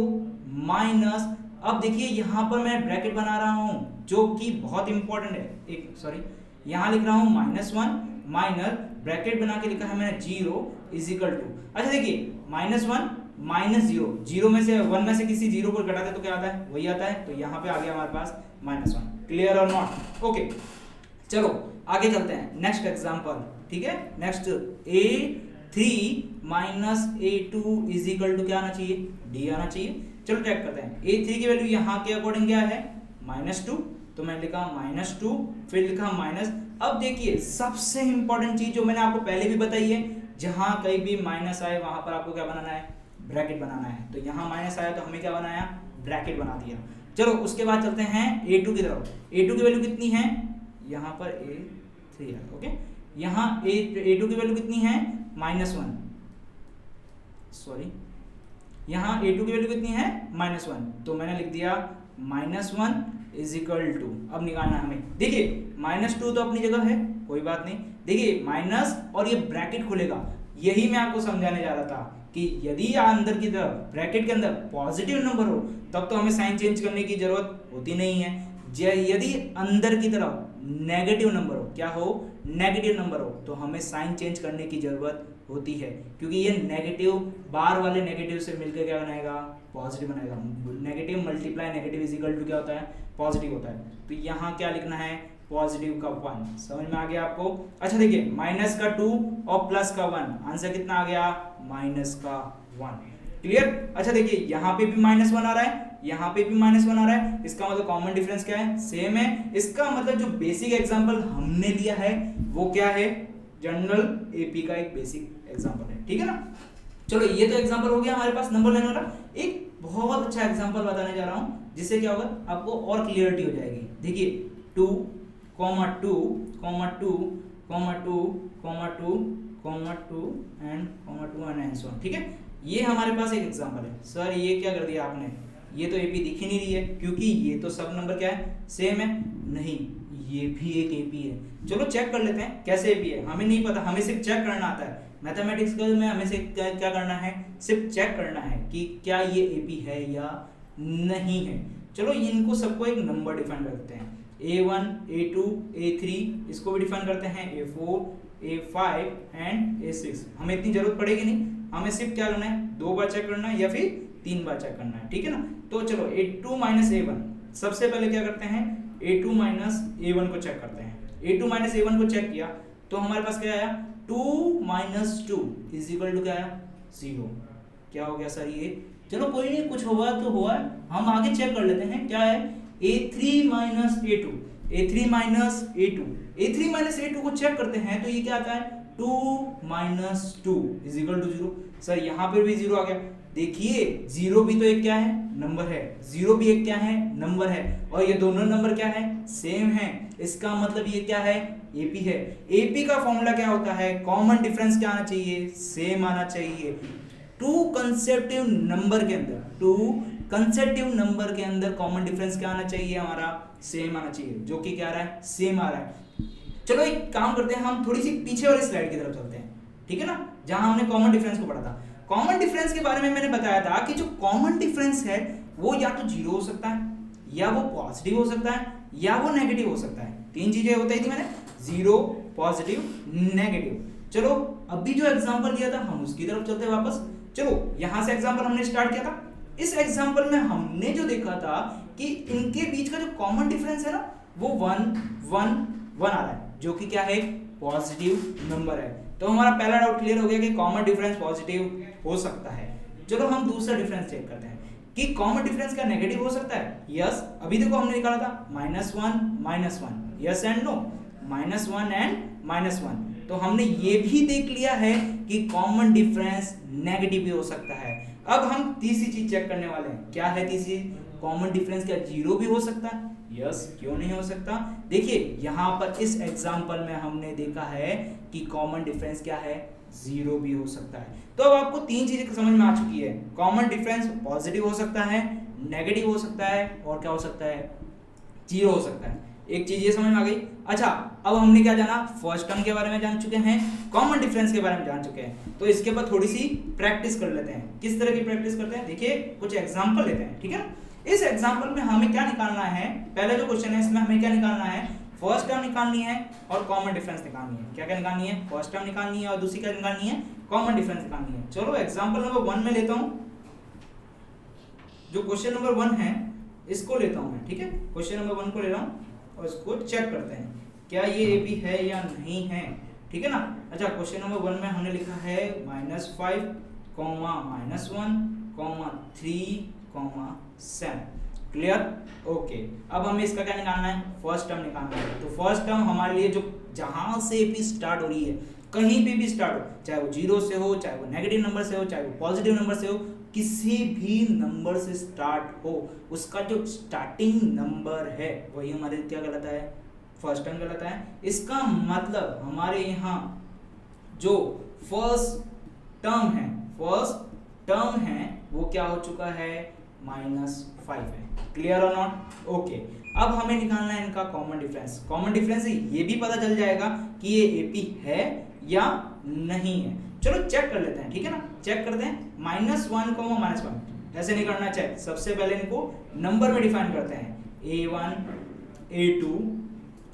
माइनस, अब देखिए यहाँ पर मैं ब्रैकेट बना रहा हूँ जो कि बहुत इंपॉर्टेंट है, एक सॉरी यहाँ लिख रहा हूँ -1 माइनस ब्रैकेट बना के लिखा है मैंने 0 इज इक्वल टू। अच्छा देखिए -1 माइनस 0, 0 में से 1 में से किसी 0 को घटाते तो क्या आता है, वही आता है, तो यहाँ पे आ गया हमारे पास -1। क्लियर और नॉट, ओके। चलो आगे चलते हैं, नेक्स्ट एग्जांपल, ठीक है। Next A3 minus A2 is equal to क्या आना चाहिए, D आना चाहिए। चलो चेक करते हैं, A3 की वैल्यू यहाँ के अकॉर्डिंग क्या है, -2, तो मैंने लिखा -2, फिर लिखा माइनस। अब देखिए सबसे इंपॉर्टेंट चीज जो मैंने आपको पहले भी बताई है, जहां कहीं भी माइनस आए वहां पर आपको क्या बनाना है, ब्रैकेट बनाना है। तो यहाँ माइनस आया तो हमें क्या बनाया, ब्रैकेट बना दिया। चलो उसके बाद चलते हैं A2 की तरफ। A2 की वैल्यू कितनी है, यहाँ पर A3 है, ओके। यहाँ A2 की वैल्यू कितनी है, -1, सॉरी यहाँ A2 की वैल्यू कितनी है, -1, तो मैंने लिख दिया -1 इज इक्वल टू, अब निकालना है हमें। देखिए -2 तो अपनी जगह है, कोई बात नहीं। देखिए माइनस और ये ब्रैकेट खुलेगा, यही मैं आपको समझाने जा रहा था कि यदि अंदर की तरफ ब्रैकेट के अंदर पॉजिटिव नंबर हो तब तो हमें साइन चेंज करने की जरूरत होती नहीं है। यदि अंदर की तरफ नेगेटिव नंबर हो, क्या हो, नेगेटिव नंबर हो, तो हमें साइन चेंज करने की जरूरत होती है, क्योंकि ये नेगेटिव बार वाले नेगेटिव से मिलकर क्या बनाएगा, पॉजिटिव बनाएगा। Negative multiply negative is equal to क्या होता है, पॉजिटिव होता है। तो यहाँ क्या लिखना है, पॉजिटिव का 1, समझ में आ गया आपको। अच्छा देखिए माइनस का 2 और प्लस का 1, आंसर कितना आ गया, -1। क्लियर। अच्छा देखिए यहाँ पे भी -1 आ रहा है, यहाँ पे भी -1 आ रहा है, इसका मतलब कॉमन डिफरेंस क्या है, सेम है। इसका मतलब जो बेसिक एग्जांपल हमने लिया है वो क्या है, जनरल एपी का एक बेसिक एग्जांपल है, ठीक है ना। चलो ये तो एग्जांपल हो गया हमारे पास नंबर लाइन वाला। एक बहुत अच्छा एग्जांपल बताने जा रहा हूँ जिससे क्या होगा, आपको और क्लियरिटी हो जाएगी। देखिए 2, 2, 2, 2, 2 एंड सो ऑन, ठीक है। ये हमारे पास एक एग्जांपल है। सर ये क्या कर दिया आपने, ये तो एपी दिख ही नहीं रही है, क्योंकि ये तो सब नंबर क्या है, सेम है। नहीं, ये भी एक एपी है। चलो चेक कर लेते हैं कैसे एपी है, हमें नहीं पता, हमें सिर्फ चेक करना आता है। मैथमेटिक्स में हमें से क्या करना है, सिर्फ चेक करना है कि क्या ये एपी है या नहीं है। चलो इनको सबको एक नंबर डिफाइन करते हैं, A1, A2, A3, इसको भी डिफाइन करते हैं A4, A5 एंड A6। हमें इतनी जरूरत पड़ेगी नहीं, हमें सिर्फ क्या करना है, 2 बार चेक करना है या फिर 3 बार चेक करना है, ठीक है ना। तो चलो A2 माइनस A1, सबसे पहले क्या करते हैं, A2 माइनस A1 को चेक करते हैं। A2 माइनस A1 को चेक किया तो हमारे पास क्या आया, 2 माइनस 2 इज इक्वल टू क्या आया, 0। क्या हो गया सर ये, चलो कोई नहीं, कुछ हुआ तो हुआ, हम आगे चेक कर लेते हैं क्या है। A3 minus A2, A3 minus A2, A3 minus A2 को चेक करते हैं तो ये क्या आता है, 2 minus 2 is equal to 0। Sir यहाँ पर भी 0 आ गया। देखिए 0 भी तो एक क्या है, नंबर है, 0 भी एक क्या है, नंबर है, और ये दोनों नंबर क्या है, सेम है। इसका मतलब ये क्या है, एपी है। एपी का फॉर्मूला क्या होता है, कॉमन डिफरेंस क्या आना चाहिए, सेम आना चाहिए। 2 कंसेप्टिव नंबर के अंदर, 2 कंसेप्टिव नंबर के अंदर कॉमन डिफरेंस क्या आना चाहिए, हमारा सेम आना चाहिए, जो कि क्या आ रहा है, सेम आ रहा है। चलो एक काम करते हैं, हम थोड़ी सी पीछे वाली स्लाइड की तरफ चलते हैं, ठीक है ना, जहां हमने कॉमन डिफरेंस को पढ़ा था। कॉमन डिफरेंस के बारे में मैंने बताया था कि जो कॉमन डिफरेंस है वो या तो 0 हो सकता है, या वो पॉजिटिव हो सकता है, या वो नेगेटिव हो सकता है। 3 चीजें बताई थी मैंने, 0, पॉजिटिव, नेगेटिव। चलो अभी जो एग्जांपल दिया था हम उसकी तरफ चलते हैं वापस। चलो यहां से एग्जांपल हमने स्टार्ट किया था। इस एग्जांपल में हमने जो देखा था कि इनके बीच का जो कॉमन डिफरेंस है ना वो 1 1 1 आ रहा है, जो कि क्या है, पॉजिटिव नंबर है। तो हमारा पहला डाउट क्लियर हो गया कि कॉमन डिफरेंस पॉजिटिव हो सकता है। चलो हम दूसरा डिफरेंस चेक करते हैं कि कॉमन डिफरेंस क्या नेगेटिव हो सकता है। यस, अभी देखो हमने निकाला था -1 यस एंड नो, -1 एंड -1। तो हमने ये भी देख लिया है कि कॉमन डिफरेंस नेगेटिव भी हो सकता है। अब हम तीसरी चीज चेक करने वाले हैं। क्या है तीसरी? कॉमन डिफरेंस क्या जीरो भी हो सकता है? यस, क्यों नहीं हो सकता। देखिए यहां पर इस एग्जांपल में हमने देखा है कि कॉमन डिफरेंस क्या है, जीरो भी हो सकता है। तो अब आपको तीन चीजें समझ में आ चुकी है। कॉमन डिफरेंस पॉजिटिव हो सकता है, नेगेटिव हो सकता है और क्या हो सकता है, जीरो हो सकता है। एक चीज ये समझ में आ गई। अच्छा अब हमने क्या जाना, फर्स्ट टर्म के बारे में जान चुके हैं, कॉमन डिफरेंस के बारे में जान चुके हैं। तो इसके बाद थोड़ी सी प्रैक्टिस कर लेते हैं। किस तरह की प्रैक्टिस करते हैं, देखिए कुछ एग्जांपल लेते हैं, ठीक है ना। इस एग्जांपल में हमें क्या निकालना है, पहले जो क्वेश्चन है इसमें हमें क्या निकालना है, फर्स्ट टर्म निकालनी है और कॉमन डिफरेंस निकालनी है। क्या क्या निकालनी है, फर्स्ट टर्म निकालनी है और दूसरी क्या निकालनी है, कॉमन डिफरेंस निकालनी है। चलो एग्जांपल नंबर 1 में लेता हूं, जो क्वेश्चन नंबर 1 है इसको लेता हूं मैं, ठीक है। क्वेश्चन नंबर 1 को ले रहा हूं और इसको चेक करते हैं क्या ये ए बी है या नहीं है, ठीक है ना। अच्छा क्वेश्चन नंबर 1 में हमने लिखा है -5, -1, -3, 7। Clear, okay. अब हमें इसका क्या निकालना है, फर्स्ट टर्म निकालना है। तो फर्स्ट टर्म हमारे लिए जो जहां से भी स्टार्ट हो रही है, कहीं पे भी स्टार्ट हो, चाहे वो जीरो से हो, चाहे वो नेगेटिव नंबर से हो, चाहे वो पॉजिटिव नंबर से हो, किसी भी नंबर से स्टार्ट हो, उसका जो स्टार्टिंग नंबर है वही हमारे क्या कहलाता है, फर्स्ट टर्म कहलाता है। इसका मतलब हमारे यहाँ जो फर्स्ट टर्म है वो क्या हो चुका है, -5 है। क्लियर और नॉट, ओके। अब हमें निकालना है इनका कॉमन डिफरेंस। कॉमन डिफरेंस ये भी पता चल जाएगा कि ये एपी है या नहीं है। चलो चेक कर लेते हैं, ठीक है ना। चेक करते हैं -1, -1 ऐसे नहीं करना चेक, सबसे पहले इनको नंबर में डिफाइन करते हैं, A1 A2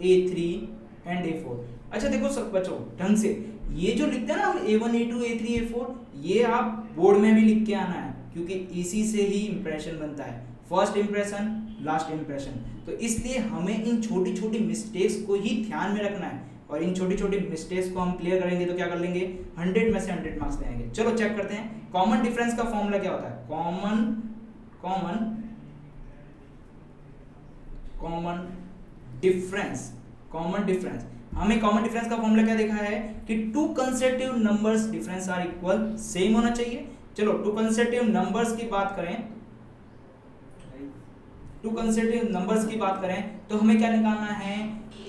A3 and A4। अच्छा देखो सब बच्चों ढंग से ये जो लिखते हैं ना हम A1 A2 A3 A4, ये आप बोर्ड में भी लिख के आना है, क्योंकि इसी से ही इंप्रेशन बनता है, फर्स्ट इंप्रेशन लास्ट इंप्रेशन। तो इसलिए हमें इन छोटी छोटी मिस्टेक्स को ही ध्यान में रखना है, और इन छोटी छोटी मिस्टेक्स को हम क्लियर करेंगे तो क्या कर लेंगे, 100 में से 100 मार्क्स लेंगे। चलो चेक करते हैं कॉमन डिफरेंस का फॉर्मूला क्या होता है। कॉमन डिफरेंस हमें कॉमन डिफरेंस का फॉर्मूला क्या देखा है कि two consecutive numbers difference are equal, same होना चाहिए। चलो टू कंसेक्यूटिव नंबर्स की बात करें, तो हमें क्या निकालना है,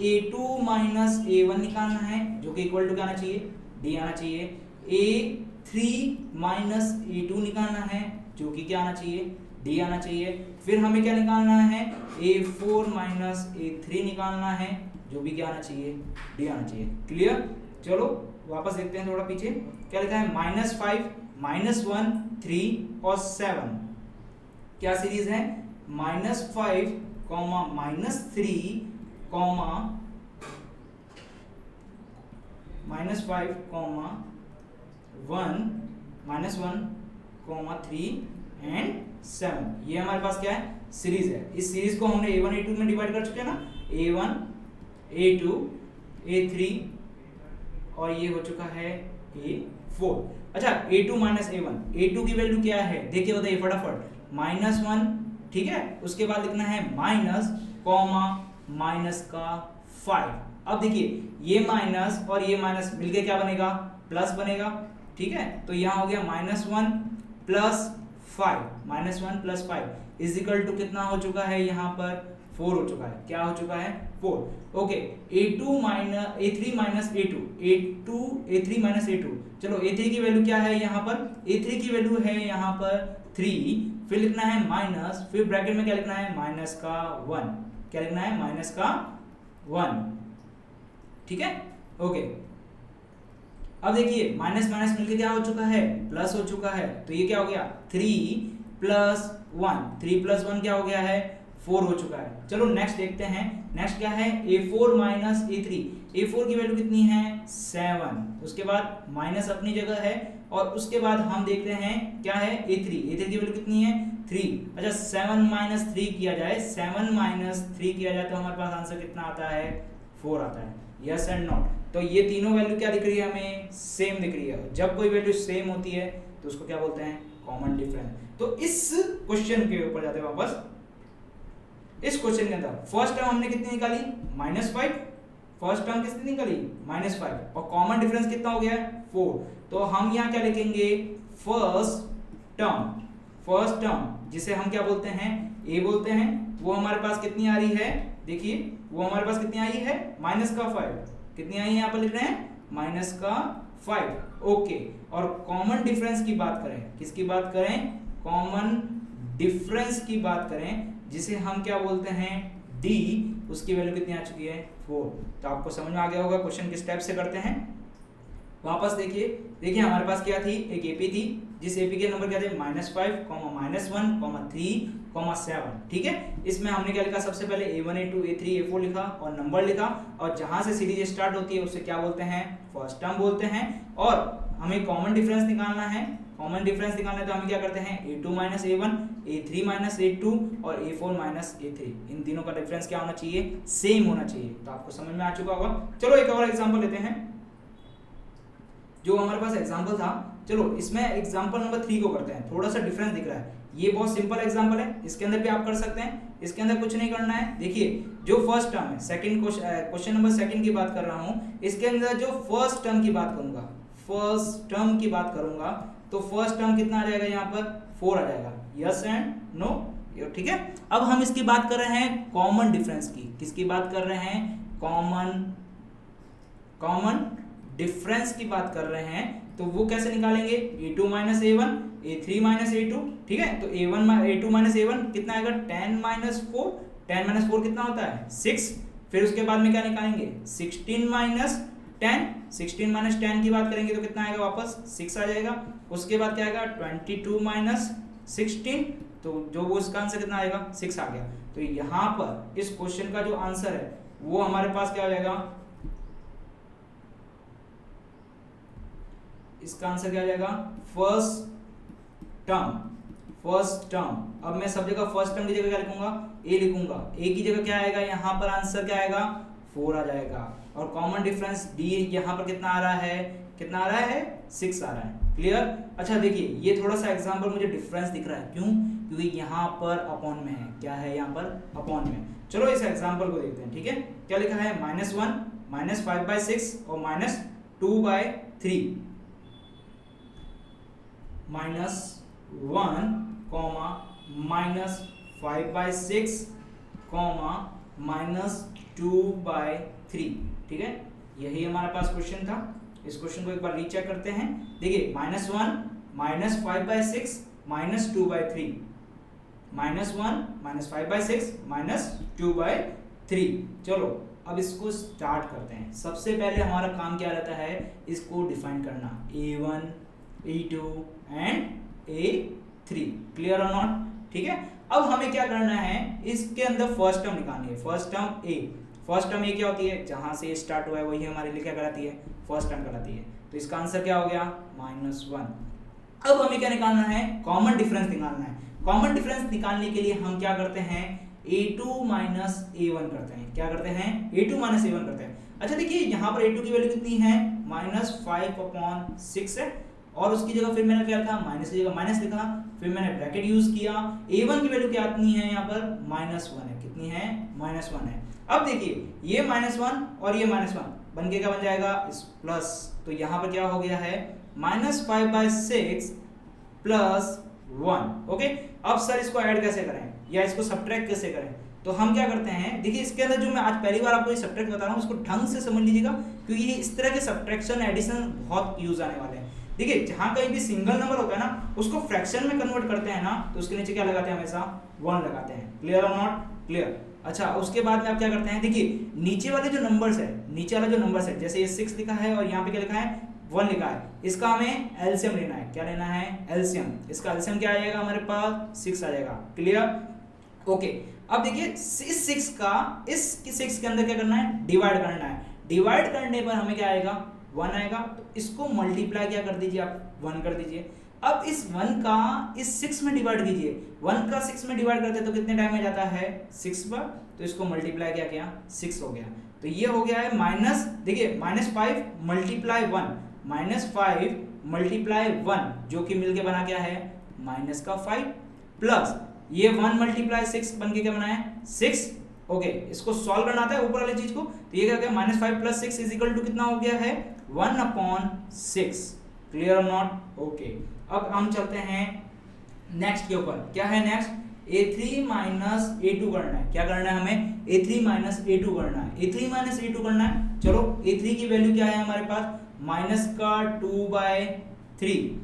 A2 माइनस A1 निकालना है, जो कि इक्वल टू क्या आना चाहिए, D आना चाहिए। A3 माइनस A2 निकालना है, जो कि क्या आना चाहिए, D आना चाहिए। फिर हमें क्या निकालना है, A4 माइनस A3 निकालना है, जो भी क्या आना चाहिए, D आना चाहिए। क्लियर, चलो वापस देखते हैं थोड़ा पीछे, क्या लिखा है, -5, -1, 3 और 7 क्या सीरीज है, -5, -3, -5, -1, -3 एंड 7। ये हमारे पास क्या है, सीरीज है। इस सीरीज को हमने A1 A2 में डिवाइड कर चुके हैं ना, A1 A2 A3 और ये हो चुका है A4। अच्छा A2 माइनस A1 की वैल्यू क्या है, देखिए बताइए फटाफट, -1, ठीक है। उसके बाद लिखना है माइनस का 5। अब देखिए ये माइनस और ये माइनस मिलके क्या बनेगा, प्लस बनेगा, ठीक है। तो यहाँ हो गया -1 प्लस 5 इज इक्वल टू कितना हो चुका है, यहाँ पर 4 हो चुका है। क्या हो चुका है, 4। ओके, A3 माइनस A2 चलो A3 की वैल्यू क्या है यहाँ पर, A3 की वैल्यू है यहाँ पर 3, फिर लिखना है माइनस, फिर ब्रैकेट में क्या लिखना है, माइनस का 1, क्या लिखना है, माइनस का 1, ठीक है। ओके, अब देखिए माइनस माइनस मिलके क्या हो चुका है, प्लस हो चुका है। तो ये क्या हो गया, 3 + 1 क्या हो गया है, 4 हो चुका है। चलो नेक्स्ट देखते हैं, नेक्स्ट क्या है a4 माइनस a3। a4 की वैल्यू कितनी है 7, उसके बाद माइनस अपनी जगह है और उसके बाद हम देखते हैं क्या है a3 की वैल्यू कितनी है 3। अच्छा 7 माइनस 3 किया जाए, 7 माइनस 3 किया जाए तो हमारे पास आंसर कितना आता है 4 आता है। Yes and not. तो ये तीनों वैल्यू क्या दिख रही है हमें सेम दिख रही है। जब कोई वैल्यू सेम होती है तो उसको क्या बोलते हैं कॉमन डिफरेंस। तो इस क्वेश्चन के ऊपर जाते हैं वापस। इस क्वेश्चन के अंदर फर्स्ट टर्म हमने कितनी निकाली -5, फर्स्ट टर्म कितनी निकाली -5 और कॉमन डिफरेंस कितना हो गया 4। तो हम यहाँ क्या लिखेंगे फर्स्ट टर्म जिसे हम क्या बोलते हैं a बोलते हैं, वो हमारे पास कितनी आ रही है, देखिए वो हमारे पास कितनी आई है -5। कितनी आई है यहाँ पर लिख रहे हैं -5। ओके। और कॉमन डिफरेंस की बात करें, किसकी बात करें कॉमन डिफरेंस की बात करें, जिसे हम क्या बोलते हैं d, उसकी वैल्यू कितनी आ चुकी है 4। तो आपको समझ में आ गया होगा क्वेश्चन किस टाइप से करते हैं। वापस देखिए हमारे पास क्या थी, एक एपी थी, जिस एपी के नंबर क्या थे -5, -1, 3, 7। ठीक है, इसमें हमने क्या लिखा सबसे पहले a1 a2 a3 a4 लिखा और नंबर लिखा, और जहां से सीरीज स्टार्ट होती है उसे क्या बोलते हैं फर्स्ट टर्म बोलते हैं। और हमें कॉमन डिफरेंस निकालना है, कॉमन डिफरेंस निकालना है तो हम क्या करते हैं a2 minus a1 a3 minus a2 और a4 माइनस a3। इन तीनों का डिफरेंस क्या होना चाहिए सेम होना चाहिए। तो आपको समझ में आ चुका होगा। चलो एक और एग्जांपल लेते हैं, जो हमारे पास एग्जांपल था। चलो इसमें एग्जांपल नंबर 3 को करते हैं, थोड़ा सा डिफरेंस दिख रहा है। ये बहुत सिंपल एग्जांपल है, इसके अंदर भी आप कर सकते हैं, इसके अंदर कुछ नहीं करना है। देखिए जो फर्स्ट टर्म है, सेकंड क्वेश्चन नंबर 2 की बात कर रहा हूं, इसके अंदर जो फर्स्ट टर्म की बात करूंगा, फर्स्ट टर्म की बात करूंगा तो फर्स्ट टर्म कितना आ जाएगा यहाँ पर 4 आ जाएगा। यस एंड नो, ठीक है। अब हम इसकी बात कर रहे हैं कॉमन डिफरेंस की, किसकी बात कर रहे हैं कॉमन डिफरेंस की बात कर रहे हैं। तो वो कैसे निकालेंगे a2 minus a1 a3 minus a2। ठीक है, तो a2 माइनस a1 कितना आएगा 10 माइनस 4, 10 माइनस 4 कितना होता है 6। फिर उसके बाद में क्या निकालेंगे 16 माइनस 10, 16 माइनस 10 की बात करेंगे तो कितना आएगा वापस 6 आ जाएगा। उसके बाद क्या आएगा 22 माइनस 16, तो जो वो इसका आंसर कितना आएगा 6 आ गया। तो यहाँ पर इस क्वेश्चन का जो आंसर है वो हमारे पास क्या हो जाएगा, इसका आंसर क्या आ जाएगा फर्स्ट टर्म। अब मैं सब जगह फर्स्ट टर्म की जगह क्या लिखूंगा a लिखूंगा, a की जगह क्या आएगा यहाँ पर आंसर क्या आएगा 4 आ जाएगा। और कॉमन डिफरेंस d यहाँ पर कितना आ रहा है 6 आ रहा है। क्लियर। अच्छा देखिए ये थोड़ा सा एग्जांपल मुझे डिफरेंस दिख रहा है, क्यों, क्योंकि यहाँ पर अपॉन में है, क्या है यहाँ पर अपॉन में। चलो इस एग्जांपल को देखते हैं। ठीक है, क्या लिखा है -1 -5/6 और -2/3, -1, -5/6, -2/3। ठीक है, यही हमारे पास क्वेश्चन था। इस क्वेश्चन को एक बार रीचेक करते हैं। देखिए -1 -5/6 -2/3, -1 -5/6 -2/3। चलो अब इसको स्टार्ट करते हैं। सबसे पहले हमारा काम क्या रहता है, इसको डिफाइन करना, a1 a2 and a3। Clear और नॉट। ठीक है, अब हमें क्या करना है, इसके अंदर फर्स्ट टर्म निकालनी है। फर्स्ट टर्म a क्या होती है, जहां से स्टार्ट हुआ है वही हमारे लिए क्या कराती है फर्स्ट टर्म कराती है। तो इसका आंसर क्या हो गया -1। अब हमें क्या निकालना है, कॉमन डिफरेंस निकालना है। कॉमन डिफरेंस निकालने के लिए हम क्या करते हैं a2 माइनस a1 करते हैं। क्या करते हैं a2 माइनस a1 करते हैं। अच्छा देखिए यहाँ पर a2 की वैल्यू कितनी है -5/6 है, और उसकी जगह फिर मैंने क्या लिखा माइनस की जगह माइनस लिखा, फिर मैंने ब्रैकेट यूज किया। a1 की वैल्यू क्या आती है यहाँ पर -1 है, कितनी है -1 है। अब देखिए ये -1 और ये -1 बन के क्या बन जाएगा इस प्लस, तो यहाँ पर क्या हो गया है -5/6 +1। ओके, अब सर इसको ऐड कैसे करें या इसको सब्ट्रैक्ट कैसे करें, तो हम क्या करते हैं, देखिए इसके अंदर जो मैं आज पहली बार आपको ये सब्ट्रैक्ट बता रहा हूँ उसको ढंग से समझ लीजिएगा, क्योंकि ये इस तरह के सब्ट्रैक्शन एडिशन बहुत यूज आने वाले हैं। देखिए जहां कहीं भी सिंगल नंबर होता है ना, उसको फ्रैक्शन में कन्वर्ट करते हैं ना, तो उसके नीचे क्या लगाते हैं हमेशा 1 लगाते हैं। क्लियर और नॉट क्लियर। अच्छा उसके बाद में आप क्या करते हैं, देखिए नीचे वाले जो नंबर्स है, नीचे वाला जो नंबर्स है, जैसे ये 6 लिखा है और यहाँ पे क्या लिखा है 1 लिखा है, इसका हमें एलसीएम लेना है। क्या लेना है एलसीएम, इसका एलसीएम क्या आ जाएगा हमारे पास 6 आ जाएगा। क्लियर। ओके, अब देखिए इस 6 का इस 6 के अंदर क्या करना है, डिवाइड करना है। डिवाइड करने पर हमें क्या आएगा, 1 आएगा। तो इसको मल्टीप्लाई क्या कर दीजिए आप, 1 कर दीजिए। अब इस 1 का इस 6 में डिवाइड कीजिए, 1 का 6 में डिवाइड करते हैं तो कितने टाइम में जाता है, 6 बार। तो इसको मल्टीप्लाई क्या किया, 6 हो गया। तो ये हो गया है माइनस, देखिए -5 मल्टीप्लाई 1, -5 मल्टीप्लाई 1 जो कि मिलके बना क्या है, -5 प्लस ये 1 मल्टीप्लाई 6 बन के क्या बना है, 6। ओके, इसको सॉल्व करना आता है ऊपर वाली चीज को। तो ये क्या गया, -5 प्लस 6 इज इक्वल टू कितना हो गया है, 1/6। क्लियर और नॉट। ओके, अब हम चलते हैं नेक्स्ट के ऊपर। क्या है नेक्स्ट, a3 माइनस a2 करना है। क्या करना है हमें, a3 माइनस a2 करना है। a3 माइनस a2 करना है। चलो a3 की वैल्यू क्या है हमारे पास, -2/3,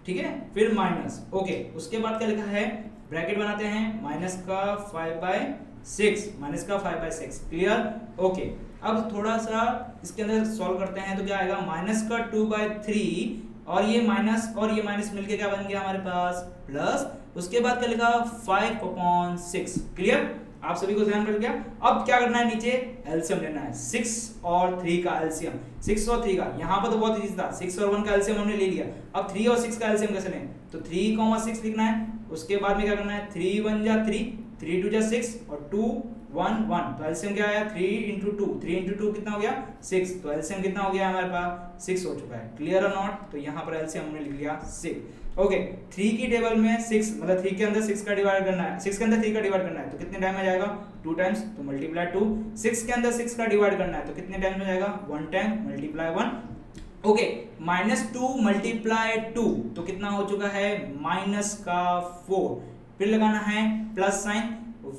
ठीक है, फिर माइनस। ओके, उसके बाद क्या लिखा है, ब्रैकेट बनाते हैं, -5/6, -5/6। क्लियर। ओके, अब थोड़ा सा इसके अंदर सॉल्व करते हैं तो क्या आएगा, -2/3 और ये माइनस मिलके क्या बन गया हमारे पास, प्लस। उसके बाद क्या लिखा, 5/6। क्लियर, आप सभी को ध्यान रख गया। अब क्या करना है, नीचे एलसीएम लेना है, 6 और 3 का एलसीएम। 6 और 3 का, यहाँ पर तो बहुत इजी था, 6 और 1 का एलसीएम हमने ले लिया। अब 3 और 6 का एलसीएम कैसे लें, तो 3,6 लिखना है। उसके बाद में क्या करना है, 3 1 जा 3, 3 2 जा 6 और 2 1 1। तो एलसीएम क्या आया, 3 इंटू 2, 3 इंटू 2 कितना हो गया, 6। तो एलसीएम कितना हो गया हमारे पास, 6 हो चुका है। क्लियर और नॉट। तो यहाँ पर एलसीएम हमने लिख लिया 6। ओके, 3 की टेबल में 6 मतलब 3 के अंदर 6 का डिवाइड करना है, 6 के अंदर 3 का डिवाइड करना है तो कितने टाइम में जाएगा, 2 टाइम्स। तो मल्टीप्लाई 2। 6 के अंदर 6 का डिवाइड करना है तो कितने टाइम में जाएगा, 1 टाइम, मल्टीप्लाई 1। ओके, -2 मल्टीप्लाई 2 तो कितना हो चुका है, -4। फिर लगाना है प्लस साइन।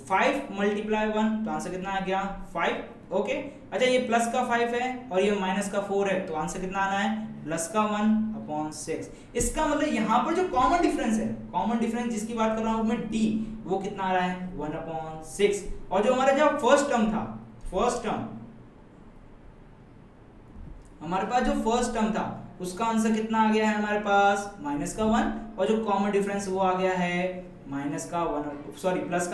5 मल्टीप्लाई 1 तो आंसर कितना आ गया, 5। ओके, अच्छा ये प्लस का 5 है और ये माइनस का 4 है तो आंसर कितना आना है, प्लस का 1/6। इसका मतलब यहाँ पर जो कॉमन डिफरेंस है, कॉमन डिफरेंस जिसकी बात कर रहा हूं मैं, डी, वो कितना आ रहा है, 1/6। और जो हमारा जो फर्स्ट टर्म था, फर्स्ट टर्म हमारे पास जो फर्स्ट टर्म था उसका आंसर कितना आ गया है हमारे पास, -1। और जो कॉमन डिफरेंस वो आ गया है प्लस का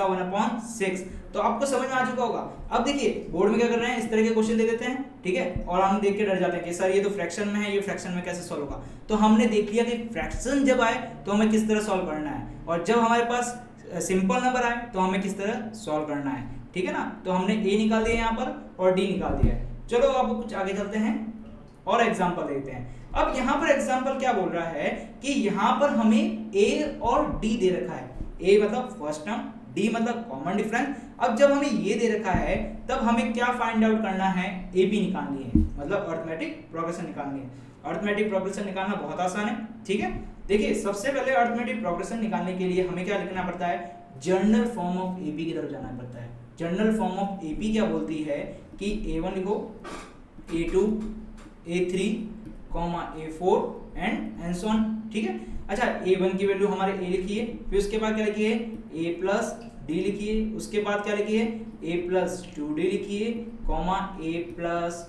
1/6। तो आपको समझ में आ चुका होगा। अब देखिए बोर्ड में क्या कर रहे हैं, इस तरह के क्वेश्चन दे देते हैं, ठीक है, और हम देख के डर जाते हैं कि सर ये तो फ्रैक्शन में है, ये फ्रैक्शन में कैसे सॉल्व होगा। तो हमने देख लिया कि फ्रैक्शन जब आए तो हमें किस तरह सॉल्व करना है, और जब हमारे पास सिंपल नंबर आए तो हमें किस तरह सॉल्व करना है, ठीक है ना। तो हमने ए निकाल दिया यहाँ पर और डी निकाल दिया है। चलो अब कुछ आगे चलते हैं और एग्जाम्पल देखते हैं। अब यहाँ पर एग्जाम्पल क्या बोल रहा है कि यहाँ पर हमें ए और डी दे रखा है, ए मतलब फर्स्ट टर्म, डी मतलब कॉमन डिफरेंस। अब जब हमें ये दे रखा है तब हमें क्या फाइंड आउट करना है, ए बी निकालनी है, मतलब अरिथमेटिक प्रोग्रेशन निकालनी है। अरिथमेटिक प्रोग्रेशन निकालना बहुत आसान है, ठीक है। देखिए सबसे पहले अरिथमेटिक प्रोग्रेशन निकालने के लिए हमें क्या लिखना पड़ता है, general form of A B की तरफ जाना पड़ता है। General form of A B क्या बोलती है कि A1 लिखो, A2, A3, A4 and so on, ठीक है। अच्छा A1 की वैल्यू हमारे A लिखिए, फिर उसके बाद क्या लिखिए, A प्लस डी लिखिए, उसके बाद क्या लिखिए, A प्लस 2D लिखिए, A प्लस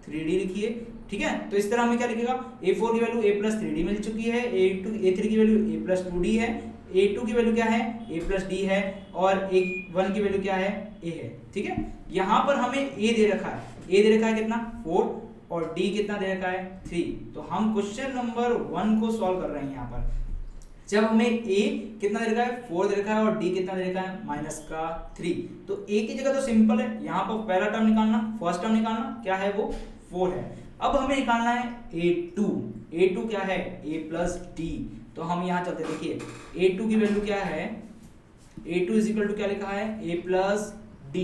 3D लिखिए, ठीक है। तो इस तरह हमें क्या लिखेगा, A4 की वैल्यू A प्लस 3D मिल चुकी है, A3 की वैल्यू A प्लस 2D है, A2 की वैल्यू क्या है, A प्लस D है, और A1 की वैल्यू क्या है, A है, ठीक है। यहाँ पर हमें A दे रखा है, A दे रखा है कितना, 4, और D कितना दे रखा है, 3। तो हम क्वेश्चन नंबर 1 को सॉल्व कर रहे हैं। यहाँ पर जब हमें A कितना दे रखा है, 4 दे रखा है, और D कितना दे रखा है, -3। तो A की जगह तो सिंपल है, यहाँ पर पहला टर्म निकालना, फर्स्ट टर्म निकालना, क्या है वो 4 है। अब हमें निकालना है A2। A2 क्या है, A प्लस D। तो हम यहाँ चलते, देखिए A2 की वैल्यू क्या है, A2 इज इक्वल टू क्या लिखा है, A प्लस D,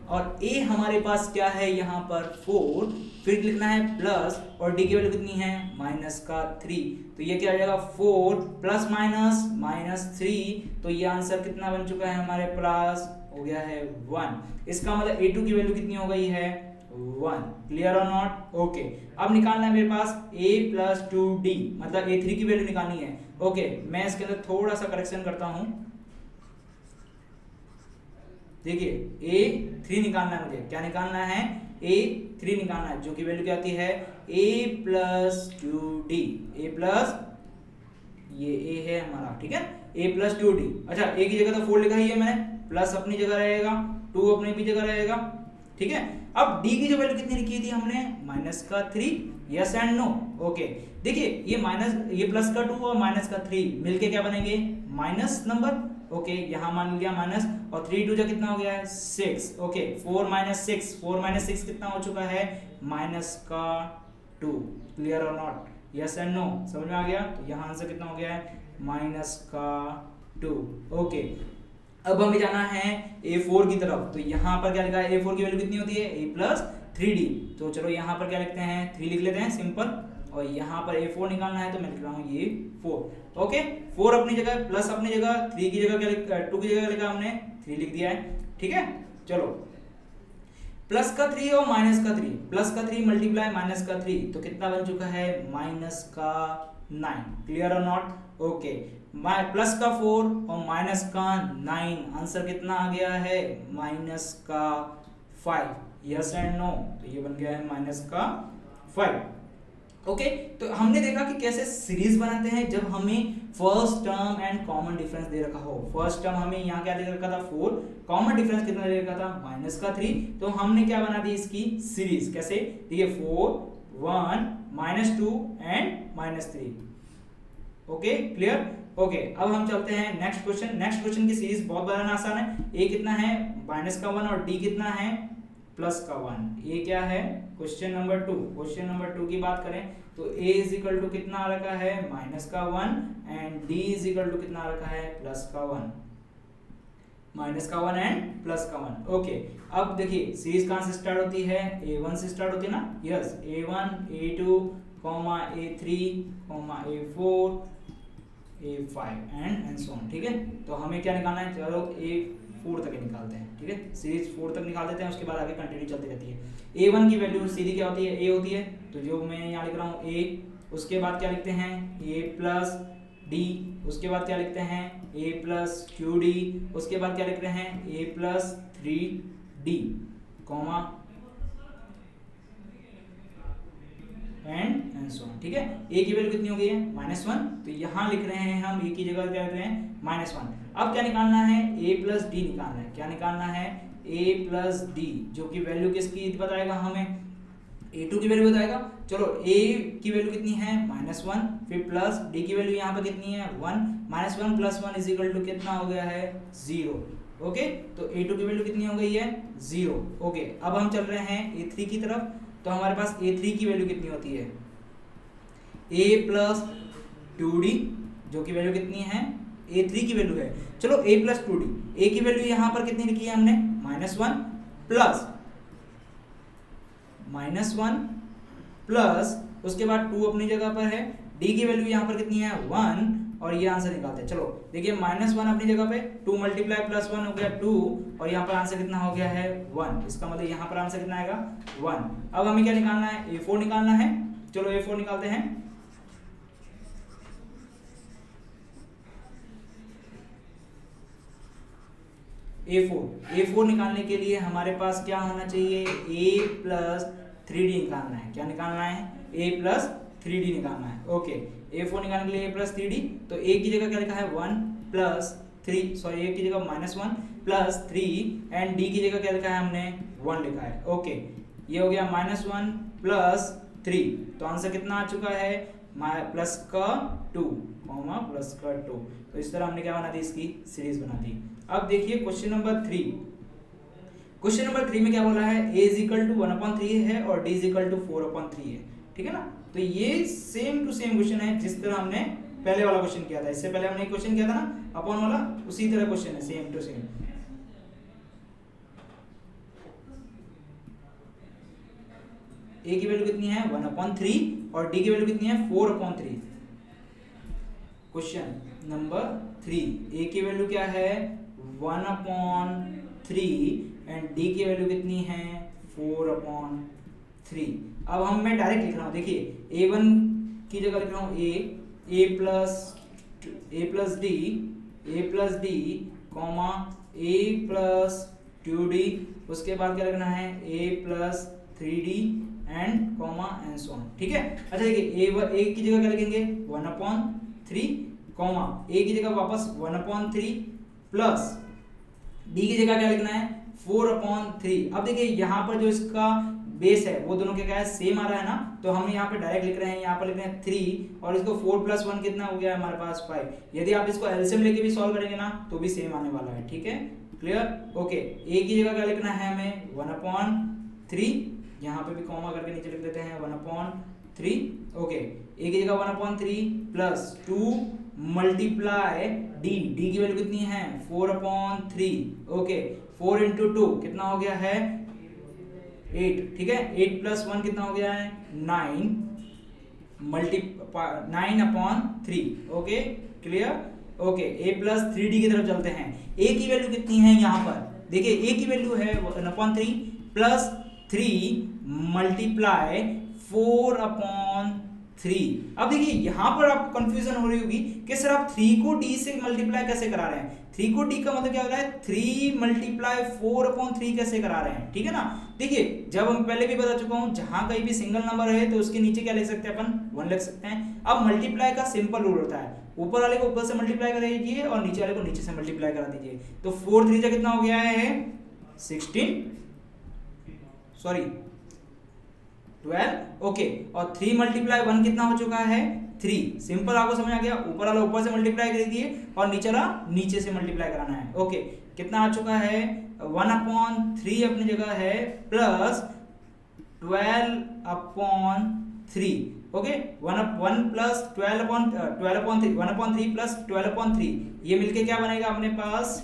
और A हमारे पास क्या है यहाँ पर 4, फिर लिखना है प्लस, और D की वैल्यू कितनी है, -3। तो ये क्या आ जाएगा, 4 प्लस माइनस -3। तो ये आंसर कितना बन चुका है हमारे पास, हो गया है 1। इसका मतलब A2 की वैल्यू कितनी हो गई है, 1। क्लियर और नॉट। ओके, अब निकालना है मेरे पास A प्लस 2D, मतलब A3 की वैल्यू निकालनी है। ओके, मैं इसके अंदर थोड़ा सा करेक्शन करता हूँ। देखिए A3 निकालना है मुझे, क्या निकालना है, A3 निकालना है, जो कि वैल्यू क्या आती है, A plus 2D, A plus, ये A है हमारा, ठीक है, A प्लस 2D। अच्छा A की जगह तो 4 लिखा ही है मैंने, प्लस अपनी जगह रहेगा, 2 अपनी भी जगह रहेगा, ठीक है। अब डी की जो वैल्यू कितनी लिखी थी हमने, -3, यस एंड नो, ओके। देखिए ये प्लस का 2 और माइनस का 3 मिलके क्या बनेंगे, माइनस नंबर, ओके। यहाँ मान लिया माइनस, और 3 2 जा कितना हो गया है 6, ओके। 4 - 6 कितना हो चुका है, -2, क्लियर और नॉट, यस एंड नो, समझ में आ गया। तो यहाँ आंसर कितना हो गया है, -2, ओके। अब हमें जाना है A4 की तरफ, तो यहाँ पर क्या लिखा है, A4 की वैल्यू कितनी होती है, A + 3D। तो चलो यहाँ पर क्या लिखते हैं, 3 लिख लेते हैं सिंपल, और यहाँ पर A4 निकालना है तो मैं लिख रहा हूँ ये 4, ओके। 4 अपनी जगह, प्लस अपनी जगह, 3 की जगह क्या 2 की जगह लिखा हमने 3 लिख दिया है, ठीक है। चलो प्लस का 3 और माइनस का 3, प्लस का 3 मल्टीप्लाई माइनस का 3, तो कितना बन चुका है, -9, क्लियर और नॉट, ओके। प्लस का 4 और माइनस का 9, आंसर कितना आ गया है, -5, यस एंड नो, तो ये बन गया है -5, ओके। तो हमने देखा कि कैसे सीरीज बनाते हैं जब हमें first term and common difference दे रखा हो। फर्स्ट टर्म हमें यहाँ क्या दे रखा था 4, कॉमन डिफरेंस कितना दे रखा था -3, तो हमने क्या बना दी इसकी सीरीज, कैसे, देखिए 4 1 -2 एंड -3, ओके, क्लियर, ओके। अब हम चलते हैं नेक्स्ट क्वेश्चन। नेक्स्ट क्वेश्चन की सीरीज बहुत बनाना आसान है। ए कितना है, -1, और डी कितना है, +1। ये क्या है, क्वेश्चन नंबर 2। क्वेश्चन नंबर 2 की बात करें तो a = कितना आ रखा है, -1, एंड d = कितना आ रखा है, +1, -1 एंड +1, ओके। अब देखिए सीरीज कहां से स्टार्ट होती है, A1 से स्टार्ट होती है ना, yes, A1 A2, A3, A4, A5 and so on, ठीक है। तो हमें क्या निकालना है, चलो A4 तक निकालते हैं, ठीक है, सीरीज 4 तक निकाल देते हैं, उसके बाद आगे कंटिन्यू चलती रहती है। A1 की वैल्यू सीधी क्या होती है, A होती है, तो जो मैं यहाँ लिख रहा हूँ A, उसके बाद क्या लिखते हैं A + D, उसके बाद क्या लिखते हैं A + 2D, उसके बाद क्या लिख रहे हैं A + 3D, comma and so on, ठीक है। A की वैल्यू कितनी हो गई है, -1, तो यहाँ लिख रहे हैं हम A की जगह क्या लिख रहे हैं, -1। अब क्या निकालना है, A + D निकालना है, क्या निकालना है, A + D, जो कि वैल्यू किसकी बताएगा हमें, A2 की वैल्यू बताएगा। चलो A की वैल्यू कितनी है, -1, फिर प्लस D की वैल्यू यहाँ पर कितनी है, 1, -1 + 1 = कितना हो गया है, 0, ओके। तो A2 की वैल्यू कितनी हो गई है, 0, ओके। अब हम चल रहे हैं A3 की तरफ, तो हमारे पास A3 की वैल्यू कितनी होती है, A + 2D, जो की वैल्यू कितनी है, A3 की वैल्यू है, चलो A + 2D, A की वैल्यू यहाँ पर कितनी लिखी है हमने, -1 प्लस उसके बाद 2 अपनी जगह पर है, D की वैल्यू यहाँ पर कितनी है, 1, और ये आंसर निकालते हैं। चलो देखिए -1 अपनी जगह पे, 2 × +1 हो गया 2, और यहाँ पर आंसर कितना हो गया है, 1, इसका मतलब यहाँ पर आंसर कितना आएगा, 1। अब हमें क्या निकालना है, A4 निकालना है, चलो A4 निकालते हैं। A4 निकालने के लिए हमारे पास क्या होना चाहिए, A + 3D निकालना है, क्या निकालना है, A + 3D निकालना है, ओके। A4 निकालने के लिए A + 3D, तो A की जगह क्या लिखा है, 1 + 3, सॉरी A की जगह -1 + 3, एंड D की जगह क्या लिखा है हमने, 1 लिखा है, ओके। ये हो गया -1 + 3, तो आंसर कितना आ चुका है, +2, तो इस तरह हमने क्या बना दी, इसकी सीरीज बना दी। अब देखिए क्वेश्चन नंबर 3। क्वेश्चन नंबर 3 में क्या बोला है, A = 1/3 है और D = 4/3 है, ठीक है ना। तो ये सेम टू सेम क्वेश्चन है जिस तरह हमने पहले वाला क्वेश्चन किया था, इससे पहले हमने एक क्वेश्चन किया था ना अपॉन वाला, उसी तरह क्वेश्चन है, सेम टू सेम। A की वैल्यू कितनी है, 1/3, और D की वैल्यू कितनी है, 4/3। क्वेश्चन नंबर 3, A की वैल्यू क्या है, 1/3, एंड D की वैल्यू कितनी है, 4/3। अब मैं डायरेक्ट लिख रहा हूँ, देखिए A1 की जगह लिख रहा हूँ A + D, comma A + 2D, उसके बाद क्या लिखना है, A + 3D, and comma and so on, ठीक है। अच्छा देखिए A की जगह क्या लिखेंगे, 1/3, कॉमा A की जगह वापस 1/3 प्लस डी की जगह क्या लिखना है 4/3। अब देखिए यहाँ पर जो इसका बेस है वो दोनों के क्या है सेम आ रहा है ना, तो हम यहाँ पे डायरेक्ट लिख रहे हैं, यहाँ पर लिख रहे हैं 3 और इसको 4 + 1 कितना हो गया है हमारे पास 5। यदि आप इसको एलसीएम लेके भी सॉल्व करेंगे ना तो भी सेम आने वाला है, ठीक है, क्लियर, ओके। ए की जगह क्या लिखना है हमें 1/3, यहाँ पे भी कॉमा करके नीचे लिख देते हैं 1/3, ओके। ए की जगह 1/3 प्लस 2 मल्टीप्लाई डी, डी की वैल्यू कितनी है 4/3, ओके। 4 × 2 कितना हो गया है 8, ठीक है। 8 + 1 कितना हो गया है 9 9/3, okay, clear, okay. a + 3d की तरफ चलते हैं। a की वैल्यू कितनी है यहाँ पर, देखिए a की वैल्यू है 1/3 प्लस 3 मल्टीप्लाई 4/3। अब देखिए यहाँ पर आपको कंफ्यूजन हो रही होगी कि सर आप 3 को d से मल्टीप्लाई कैसे करा रहे हैं, 3 को d का मतलब क्या हो रहा है 3 × 4/3 कैसे करा रहे हैं, ठीक है ना। देखिए जब हम पहले भी बता चुका हूं जहां कहीं भी सिंगल नंबर है तो उसके नीचे क्या लिख सकते हैं अपन 1 लिख सकते हैं। अब मल्टीप्लाई का सिंपल रूल होता है, ऊपर वाले को ऊपर से मल्टीप्लाई कर दीजिए और नीचे वाले को नीचे से मल्टीप्लाई करा दीजिए। तो 4 3 जा कितना हो गया है 12, ओके। और 3 × 1 कितना हो चुका है 3, सिंपल, आपको समझ आ गया। ऊपर वाला ऊपर से मल्टीप्लाई कर दीजिए और नीचे वाला नीचे से मल्टीप्लाई कराना है, ओके। कितना आ चुका है 1/3 अपनी जगह है प्लस 12/3, ओके। 1 प्लस 12/3 1/3 प्लस 12/3 ये मिलके क्या बनेगा अपने पास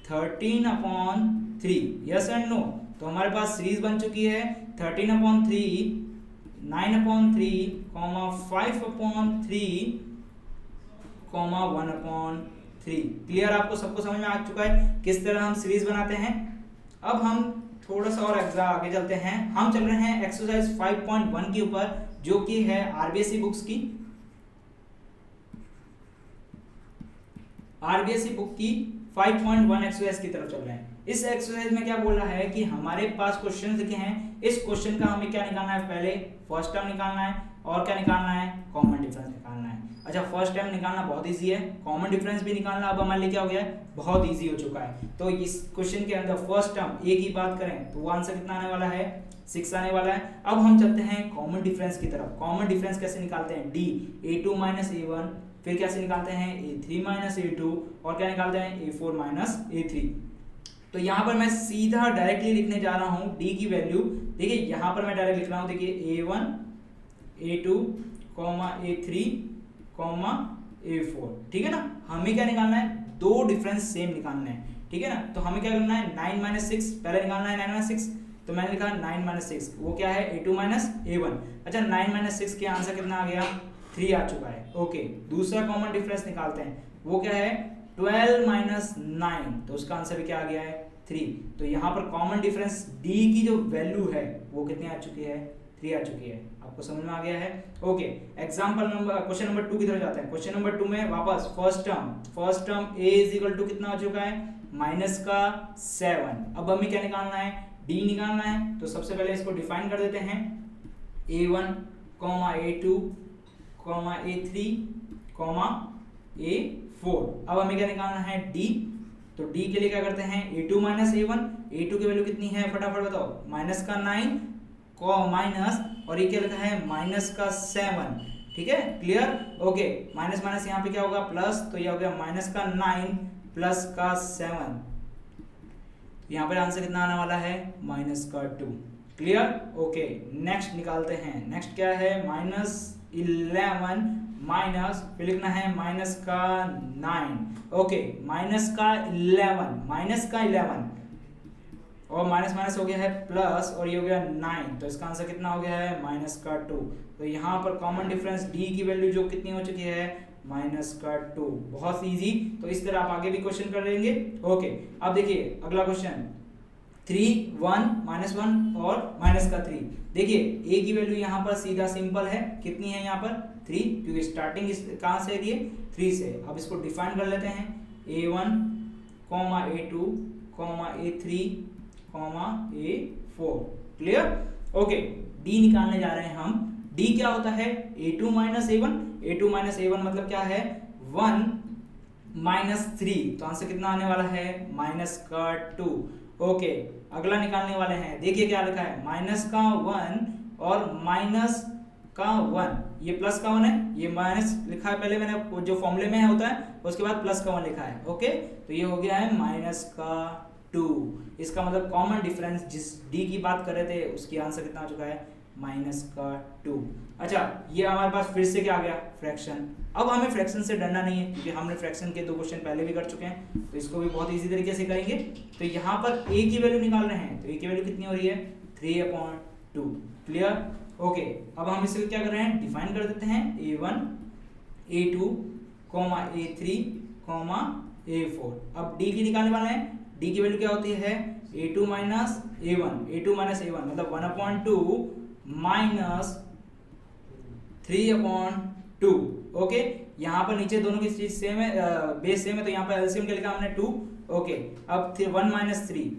13/3, यस एंड नो। तो हमारे पास सीरीज बन चुकी है 13/3 9/3 5/3 1/3। क्लियर, आपको सबको समझ में आ चुका है किस तरह हम सीरीज बनाते हैं। अब हम थोड़ा सा और एग्जाम आगे चलते हैं, हम चल रहे हैं एक्सरसाइज 5.1 के ऊपर जो कि है आरबीएसई बुक्स की, आरबीएसई बुक की 5.1 एक्सरसाइज की तरफ चल रहे हैं। इस एक्सरसाइज में क्या बोल रहा है कि हमारे पास क्वेश्चन लिखे हैं, इस क्वेश्चन का हमें क्या निकालना है, पहले फर्स्ट टर्म निकालना है और क्या निकालना है कॉमन डिफरेंस निकालना है। अच्छा, फर्स्ट टर्म निकालना बहुत इजी है, कॉमन डिफरेंस भी निकालना अब हमारे लिए क्या हो गया है बहुत इजी हो चुका है। तो इस क्वेश्चन के अंदर फर्स्ट टर्म ए की बात करें तो वो आंसर कितना आने वाला है 6 आने वाला है। अब हम चलते हैं कॉमन डिफरेंस की तरफ। कॉमन डिफरेंस कैसे निकालते हैं, डी a2 - a1, फिर कैसे निकालते हैं a3 - a2 और क्या निकालते हैं a4 - a3। तो यहाँ पर मैं सीधा डायरेक्टली लिखने जा रहा हूँ डी की वैल्यू। देखिए यहाँ पर मैं डायरेक्ट लिख रहा हूँ, देखिए a1 a2 a3 a4, ठीक है ना। हमें क्या निकालना है, दो डिफरेंस सेम निकालना है, ठीक है ना। तो हमें क्या करना है 9 - 6 पहले निकालना है 9 - 6, तो मैंने लिखा 9 - 6 वो क्या है a2 - a1। अच्छा 9 - 6 के आंसर कितना आ गया 3 आ चुका है, ओके। दूसरा कॉमन डिफरेंस निकालते हैं, वो क्या है 12 - 9, तो उसका आंसर भी क्या आ गया है 3। तो यहाँ पर कॉमन डिफरेंस डी की जो वैल्यू है वो कितनी आ चुकी है 3 आ चुकी है। आपको समझ में आ गया है, okay. Example number question number 2 की तरफ जाते हैं। क्वेश्चन नंबर 2 में वापस फर्स्ट टर्म a = कितना हो चुका है -7। अब हमें क्या निकालना है d निकालना है। तो सबसे पहले इसको डिफाइन कर देते हैं a1 a2 a3 a4। अब हमें क्या निकालना है d। तो d के लिए क्या करते हैं a2 - a1, a2 की वैल्यू कितनी है फटाफट बताओ -9 माइनस और ये क्या लिखा है -7, ठीक है, क्लियर, ओके। माइनस माइनस यहाँ पे क्या होगा प्लस, तो ये हो गया -9 + 7। यहाँ पर आंसर कितना आने वाला है -2, क्लियर, ओके। नेक्स्ट निकालते हैं, नेक्स्ट क्या है -11 माइनस फिर लिखना है -9, ओके। -11 और माइनस माइनस हो गया है प्लस और ये हो गया 9, तो इसका आंसर कितना हो गया है -2। तो यहाँ पर कॉमन डिफरेंस d की वैल्यू जो कितनी हो चुकी है -2। बहुत इजी, तो इस तरह आप आगे भी क्वेश्चन कर लेंगे, ओके। अब देखिए अगला क्वेश्चन 3 1 -1 और -3। देखिए a की वैल्यू यहाँ पर सीधा सिंपल है, कितनी है यहाँ पर 3, क्योंकि स्टार्टिंग कहाँ से है 3 से। अब इसको डिफाइन कर लेते हैं a1 a2 a3 a4, clear, okay. d निकालने जा रहे हैं हम। d क्या होता है a2 - a1, a2 - a1 मतलब क्या है 1 -3, तो आंसर कितना आने वाला है -2। ओके, अगला निकालने वाले हैं। देखिए क्या लिखा है, -1 और -1, ये +1 है, ये माइनस लिखा है पहले मैंने, जो फॉर्मूले में होता है उसके बाद +1 लिखा है। ओके, तो ये हो गया है -2। इसका मतलब कॉमन डिफरेंस जिस डी की बात कर रहे थे उसकी आंसर कितना आ चुका है -2। अच्छा, ये हमारे पास फिर से क्या आ गया, फ्रैक्शन। अब हमें फ्रैक्शन से डरना नहीं है क्योंकि हमने फ्रैक्शन के 2 क्वेश्चन पहले भी कर चुके हैं, तो इसको भी बहुत इजी तरीके से करेंगे। तो यहाँ पर a की वैल्यू निकाल रहे हैं, तो a की वैल्यू कितनी हो रही है 3/2। क्लियर। ओके, अब हम इसे क्या कर रहे हैं, डिफाइन कर देते हैं a1 a2 a3 a4। अब d की निकालने वाले हैं, d की वैल्यू क्या होती है a2 माइनस a1 मतलब 1/2 माइनस 3/2। ओके, यहाँ पर नीचे दोनों की चीज सेम है, बेस सेम है, तो यहाँ पर एलसीएम क्या लिखा हमने 2। ओके, अब 1 माइनस 3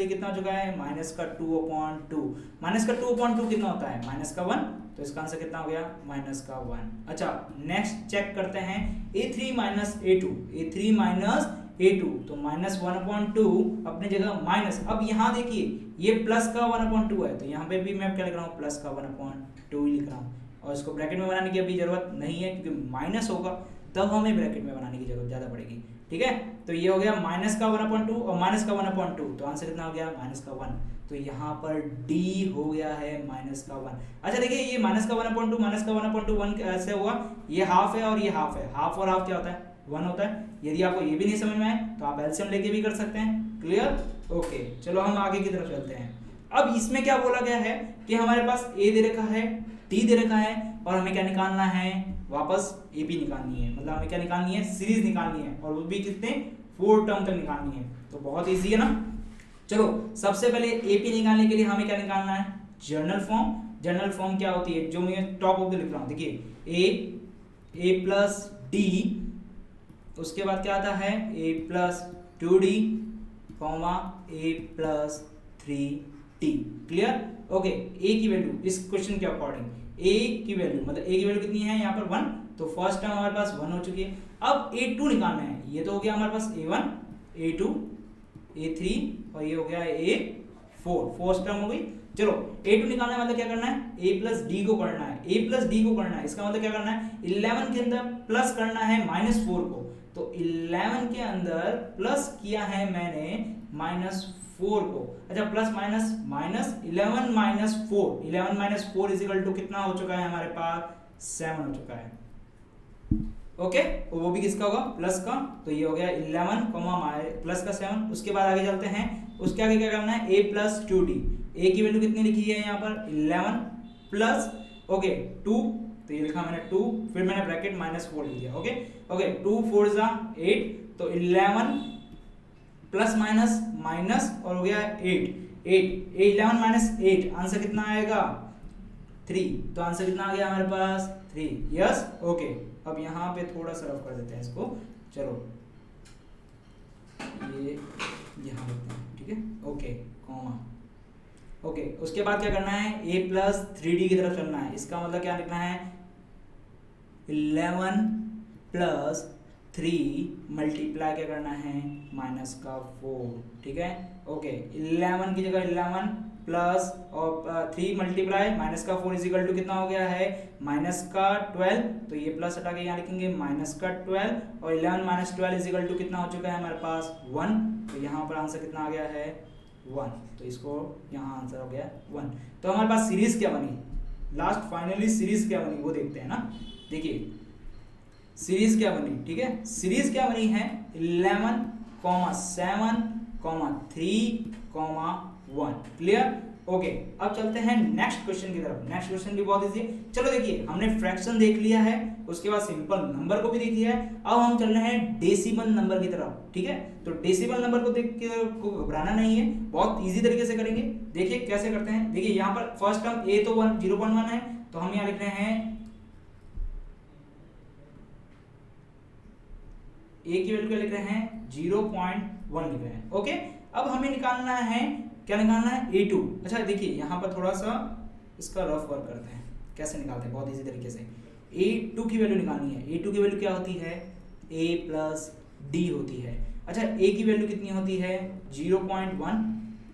कितना हो चुका है -2/2 कितना होता है -1, तो इसका आंसर कितना हो गया -1। अच्छा, नेक्स्ट चेक करते हैं a3 माइनस a2, तो -1/2 अपनी जगह माइनस। अब यहाँ देखिए ये प्लस का 1/2 है, तो यहाँ पे भी मैं क्या लिख रहा हूँ प्लस का 1/2 ही लिख रहा हूँ, और इसको ब्रैकेट में बनाने की अभी जरूरत नहीं है क्योंकि माइनस होगा तब हमें ब्रैकेट में बनाने की जरूरत ज़्यादा पड़ेगी। ठीक है, तो ये हो गया -1/2 और -1/2, तो आंसर कितना हो गया -1। तो यहाँ पर D हो गया है -1। अच्छा देखिए, ये -1/2 कैसे हुआ, ये हाफ है और ये हाफ है, हाफ और हाफ क्या होता है 1 होता है। यदि आपको ये भी नहीं समझ में आए तो आप एलसीएम लेके भी कर सकते हैं। क्लियर। ओके, चलो हम आगे की तरफ चलते हैं। अब इसमें क्या बोला गया है कि हमारे पास A दे रखा है, D दे रखा है, और हमें क्या निकालना है, वापस AB निकालनी है, मतलब हमें क्या निकालनी है, सीरीज निकालनी है, और वो भी कितने 4 टर्म तक निकालनी है। तो बहुत ईजी है ना। चलो, सबसे पहले AP निकालने के लिए हमें क्या निकालना है, जनरल फॉर्म क्या होती है, जो मैं टॉप ऑफ द लिख रहा हूँ। देखिए A प्लस D, उसके बाद क्या आता है a plus 2d a plus 3d। Clear. Okay, a की वैल्यू इस क्वेश्चन के अकॉर्डिंग a की वैल्यू मतलब a की वैल्यू कितनी है यहाँ पर 1, तो फर्स्ट टर्म हमारे पास 1 हो चुकी है। अब a2 निकालना है, ये तो हो गया हमारे पास a1 a2 a3 और ये हो गया a4, फर्स्ट टर्म हो गई। चलो, a2 निकालने मतलब क्या करना है, a प्लस डी को करना है, इसका मतलब क्या करना है 11 के अंदर प्लस करना है -4 को, तो 11 के अंदर प्लस किया है मैंने -4 को। अच्छा, plus minus -11 minus 4 is equal to कितना हो चुका है हमारे पास 7 हो चुका है। ओके, वो भी किसका होगा प्लस का, तो ये हो गया 11 प्लस का 7। उसके बाद आगे चलते हैं, उसके आगे क्या करना है a प्लस 2d। a की वैल्यू कितनी लिखी है यहाँ पर 11 प्लस 2, तो ये लिखा मैंने 2, फिर मैंने ब्रैकेट -4 लिख दिया। ओके 2 4 जा 8, तो 11 प्लस माइनस और हो गया 8 11 माइनस 8, आंसर कितना आएगा 3, तो आंसर कितना आ गया हमारे पास 3। यस। ओके, अब यहाँ पे थोड़ा सा रफ कर देते हैं इसको। चलो, ये यहाँ रखते हैं, ठीक है। Okay, comma. ओके, उसके बाद क्या करना है a प्लस 3d की तरफ चलना है। इसका मतलब क्या लिखना है 11 प्लस 3 मल्टीप्लाई क्या करना है -4, ठीक है। ओके, 11 की जगह 11 प्लस और 3 मल्टीप्लाई -4 इज इक्वल टू कितना हो गया है -12, तो ये प्लस हटा के यहाँ लिखेंगे -12, और 11 माइनस 12 इज इक्वल टू कितना हो चुका है हमारे पास 1, तो यहाँ पर आंसर कितना आ गया है 1, तो इसको यहाँ आंसर हो गया 1। तो हमारे पास सीरीज क्या बनी, लास्ट फाइनली सीरीज क्या बनी वो देखते हैं ना। देखिए सीरीज क्या बनी, ठीक है। सीरीज क्या बनी है 11, 7, 3, 1। क्लियर। ओके, अब चलते हैं नेक्स्ट क्वेश्चन की तरफ। नेक्स्ट क्वेश्चन भी बहुत इजी है। चलो देखिए, हमने फ्रैक्शन देख लिया है, उसके बाद सिंपल नंबर को भी देख लिया है। अब हम चल रहे हैं डेसिमल नंबर की तरफ, ठीक है। तो डेसिमल नंबर को देख के को घबराना नहीं है, बहुत इजी तरीके से करेंगे। देखिए कैसे करते हैं। देखिए यहाँ पर फर्स्ट टर्म a तो 0.1 है, तो हम यहाँ लिख रहे हैं a की वैल्यू क्या लिख रहे हैं 0.1 लिख रहे हैं। ओके, अब हमें निकालना है, क्या निकालना है a2। अच्छा देखिए यहाँ पर थोड़ा सा इसका रफ वर्क करते हैं, कैसे निकालते हैं बहुत इजी तरीके से। A2 की वैल्यू निकालनी है। A2 की वैल्यू क्या होती है, A प्लस डी होती है। अच्छा A की वैल्यू कितनी होती है 0.1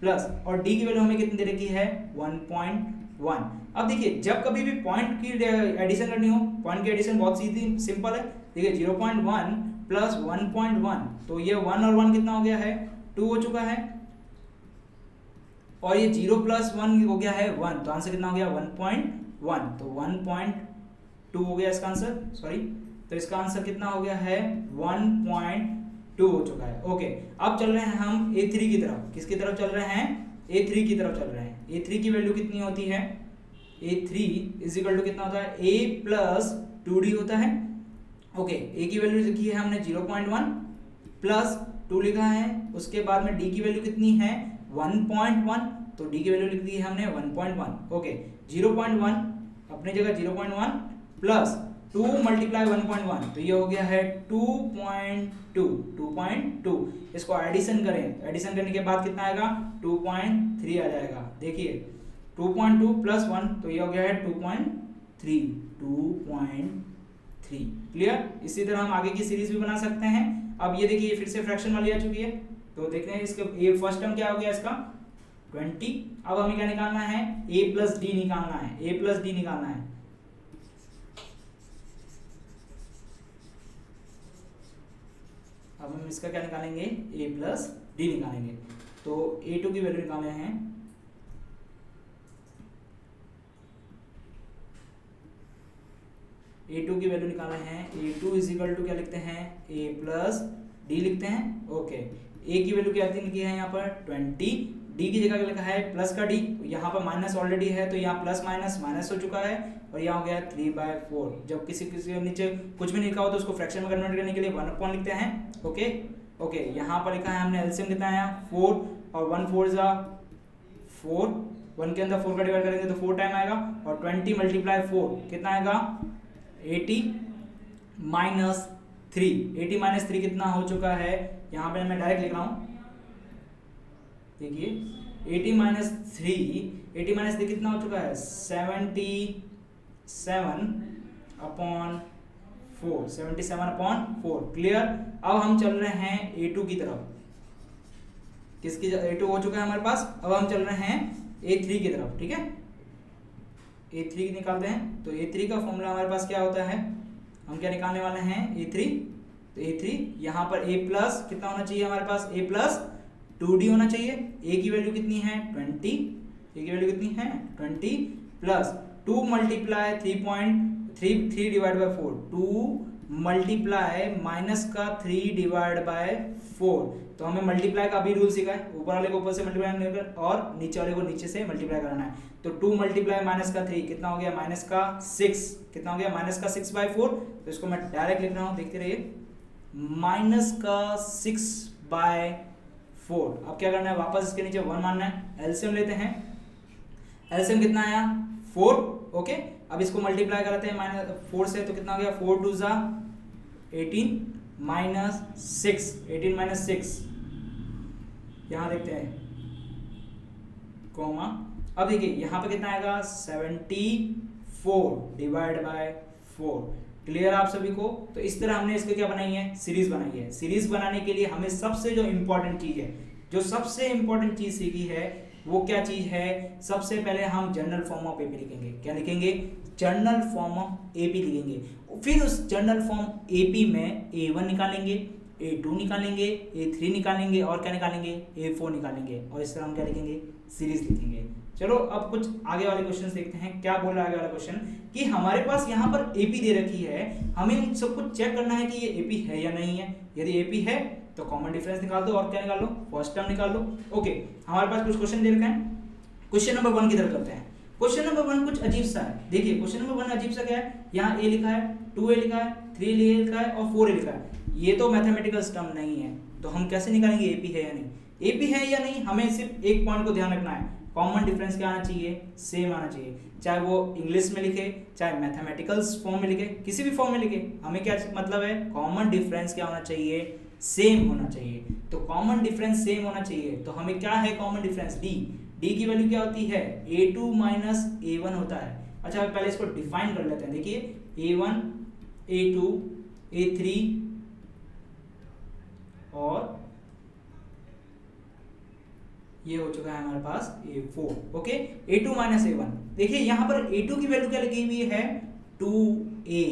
प्लस, और D की वैल्यू हमें कितनी दे रखी है 1.1। अब देखिए जब कभी भी पॉइंट की एडिशन करनी हो, पॉइंट की एडिशन बहुत सीधी सिंपल है। देखिए 0.1 प्लस 1.1, तो ये 1 और 1 कितना हो गया है 2 हो चुका है, और ये 0 प्लस 1 हो गया है 1, तो आंसर कितना हो गया 1.1, तो 1.2 हो गया इसका आंसर, सॉरी, तो इसका आंसर कितना हो गया है 1.2 हो चुका है। ओके, अब चल रहे हैं हम A3 की तरफ। किसकी तरफ चल रहे हैं, A3 की तरफ चल रहे हैं। A3 की वैल्यू कितनी होती है, A3 इज इक्वल टू कितना होता है A प्लस 2D होता है। ओके, A की वैल्यू लिखी है हमने 0.1 प्लस 2 लिखा है, उसके बाद में D की वैल्यू कितनी है 1.1, तो D की वैल्यू लिख दी है हमने 1.1। ओके, 0.1 अपनी जगह 0.1 प्लस 2 मल्टीप्लाई 1.1, तो ये हो गया है 2.2। इसको एडिशन करें, एडिशन करने के बाद कितना आएगा 2.3 आ जाएगा। देखिए 2.2 प्लस 1, तो ये हो गया है 2.3। क्लियर। इसी तरह हम आगे की सीरीज भी बना सकते हैं। अब ये देखिए फिर से फ्रैक्शन वाली आ चुकी है, तो देखते हैं इसका ये फर्स्ट टर्म क्या हो गया इसका 20। अब हमें क्या निकालना है A प्लस डी निकालना है, A प्लस डी निकालना है। अब हम इसका क्या निकालेंगे A प्लस डी निकालेंगे, तो A2 की वैल्यू निकाले हैं, A2 की वैल्यू निकाले हैं। A2 इज इक्वल टू क्या लिखते हैं A प्लस डी लिखते हैं। ओके, A की वैल्यू क्या लिखी है यहाँ पर 20, D की जगह लिखा है प्लस का D, यहाँ पर माइनस ऑलरेडी है तो यहाँ प्लस माइनस माइनस हो चुका है, और यहाँ हो गया 3/4। जब किसी के नीचे कुछ भी नहीं लिखा हो तो उसको फ्रैक्शन में कन्वर्ट करने के लिए 1/, लिखते हैं। ओके, यहाँ पर लिखा है हमने एलसीएम कितना आया 4, और 1 4 जा 4, 1 के अंदर 4 का डिवाइड करेंगे तो 4 टाइम आएगा, और 20 मल्टीप्लाई 4 कितना आएगा 80 माइनस 3। 80 माइनस 3 कितना हो चुका है, यहाँ पे मैं डायरेक्ट लिख रहा हूँ। देखिए 80 माइनस 3 कितना हो चुका है 77/4। क्लियर। अब हम चल रहे हैं A2 की तरफ। किसकी A2 हो चुका है हमारे पास, अब हम चल रहे हैं A3 की तरफ। ठीक है, A3 निकालते हैं। तो A3 का फॉर्मूला हमारे पास क्या होता है, हम क्या निकालने वाले हैं A3, तो A3 यहाँ पर A प्लस कितना होना चाहिए हमारे पास A प्लस 2D होना चाहिए। A की वैल्यू कितनी है 20, A की वैल्यू कितनी है 20 plus 2 multiply 3 divide by 4, 2 multiply minus का 3 डिवाइड बाय 4, तो हमें मल्टीप्लाई का भी रूल सीखा है, ऊपर वाले को ऊपर से मल्टीप्लाई कर और नीचे वाले को नीचे से मल्टीप्लाई कराना है। तो 2 मल्टीप्लाई माइनस का 3 कितना हो गया माइनस का 6, कितना हो गया माइनस का 6/4। तो इसको मैं डायरेक्ट लिख रहा हूँ, देखते रहिए माइनस का 6/4। अब क्या करना है, वापस इसके नीचे 1 मानना है। एलसीएम लेते हैं, एलसीएम कितना आया 4। ओके, अब इसको मल्टीप्लाई कराते हैं -4 से, तो कितना हो गया 4 2 जा 18 माइनस 6, 18 माइनस 6, यहाँ देखते हैं कॉमा। अब देखिए यहाँ पे कितना आएगा 74 डिवाइड बाय 4। क्लियर आप सभी को। तो इस तरह हमने इसके क्या बनाई है सीरीज बनाई है। सीरीज बनाने के लिए हमें सबसे जो इंपॉर्टेंट चीज है, जो सबसे इंपॉर्टेंट चीज सीखी है वो क्या चीज है, सबसे पहले हम जनरल फॉर्म ऑफ एपी लिखेंगे। क्या लिखेंगे, जनरल फॉर्म ऑफ एपी लिखेंगे। फिर उस जनरल फॉर्म एपी में A1 निकालेंगे, A2 निकालेंगे, A3 निकालेंगे, और क्या निकालेंगे A4 निकालेंगे, और इस तरह हम क्या लिखेंगे सीरीज लिखेंगे। चलो अब कुछ आगे वाले क्वेश्चन देखते हैं। क्या बोल रहा है आगे वाला क्वेश्चन, कि हमारे पास यहाँ पर एपी दे रखी है, हमें सब कुछ चेक करना है कि ये एपी है या नहीं है। यदि एपी है तो कॉमन डिफरेंस निकाल दो, और क्या निकाल लो फर्स्ट टर्म निकाल लो। ओके, हमारे पास कुछ क्वेश्चन दे रखे हैं। क्वेश्चन नंबर 1 की तरफ चलते हैं। क्वेश्चन नंबर 1 कुछ अजीब सा है। देखिए क्वेश्चन नंबर 1 अजीब सा क्या है, यहाँ A लिखा है, 2A लिखा है, 3A लिखा है और 4A लिखा है। ये तो मैथमेटिकल टर्म नहीं है, तो हम कैसे निकालेंगे एपी है या नहीं। एपी है या नहीं, हमें सिर्फ एक पॉइंट को ध्यान रखना है, कॉमन डिफरेंस क्या आना चाहिए, सेम आना चाहिए। चाहे वो इंग्लिश में लिखे, चाहे मैथमेटिकल्स फॉर्म में लिखे, किसी भी फॉर्म में लिखे, हमें क्या मतलब है, कॉमन डिफरेंस क्या होना चाहिए, सेम होना चाहिए। तो कॉमन डिफरेंस सेम होना चाहिए, तो हमें क्या है कॉमन डिफरेंस डी। डी की वैल्यू क्या होती है A2 माइनस A1 होता है। अच्छा पहले इसको डिफाइन कर लेते हैं। देखिए A1 A2 A3 और ये हो चुका है हमारे पास A4। Okay, A2 minus A1। देखिए यहाँ पर A2 की वैल्यू क्या लिखी हुई है 2A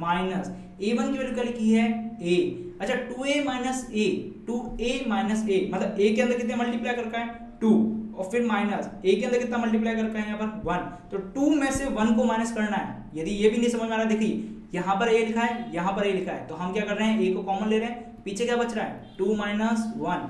माइनस A1 की वैल्यू क्या लिखी है A। अच्छा 2A minus A, 2A minus A मतलब A के अंदर कितने मल्टीप्लाई कर रखा है 2 और फिर माइनस A के अंदर कितना मल्टीप्लाई कर रखा है यहाँ पर 1। तो 2 में से 1 को माइनस करना है। यदि ये भी नहीं समझ में आ रहा, देखिए यहाँ पर A लिखा है, यहाँ पर A लिखा है, तो हम क्या कर रहे हैं A को कॉमन ले रहे हैं, पीछे क्या बच रहा है 2 माइनस 1।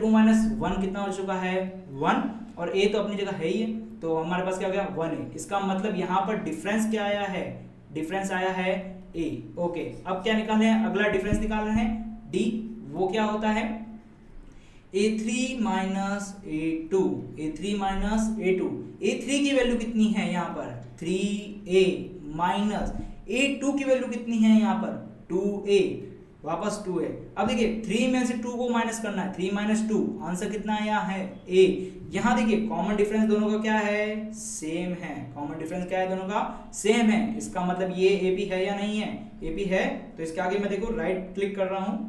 2 माइनस 1 कितना हो चुका है 1 और A तो अपनी जगह है ही है, तो हमारे पास क्या हो गया 1 है। इसका मतलब यहाँ पर डिफरेंस क्या आया है, डिफरेंस आया है A। ओके, अब क्या निकाल रहे हैं, अगला डिफरेंस निकाल रहे हैं D। वो क्या होता है A3 minus A2, A3 minus A2। A3 की वैल्यू कितनी है यहाँ पर 3A माइनस A2 की वैल्यू कितनी है यहाँ पर 2A, वापस 2 है। अब देखिए 3 में से 2 को माइनस करना है, 3 माइनस 2, आंसर कितना आया है A। यहाँ देखिए कॉमन डिफरेंस दोनों का क्या है सेम है, कॉमन डिफरेंस क्या है दोनों का सेम है। इसका मतलब ये AP है या नहीं है, AP है, तो इसके आगे मैं देखो राइट क्लिक कर रहा हूँ,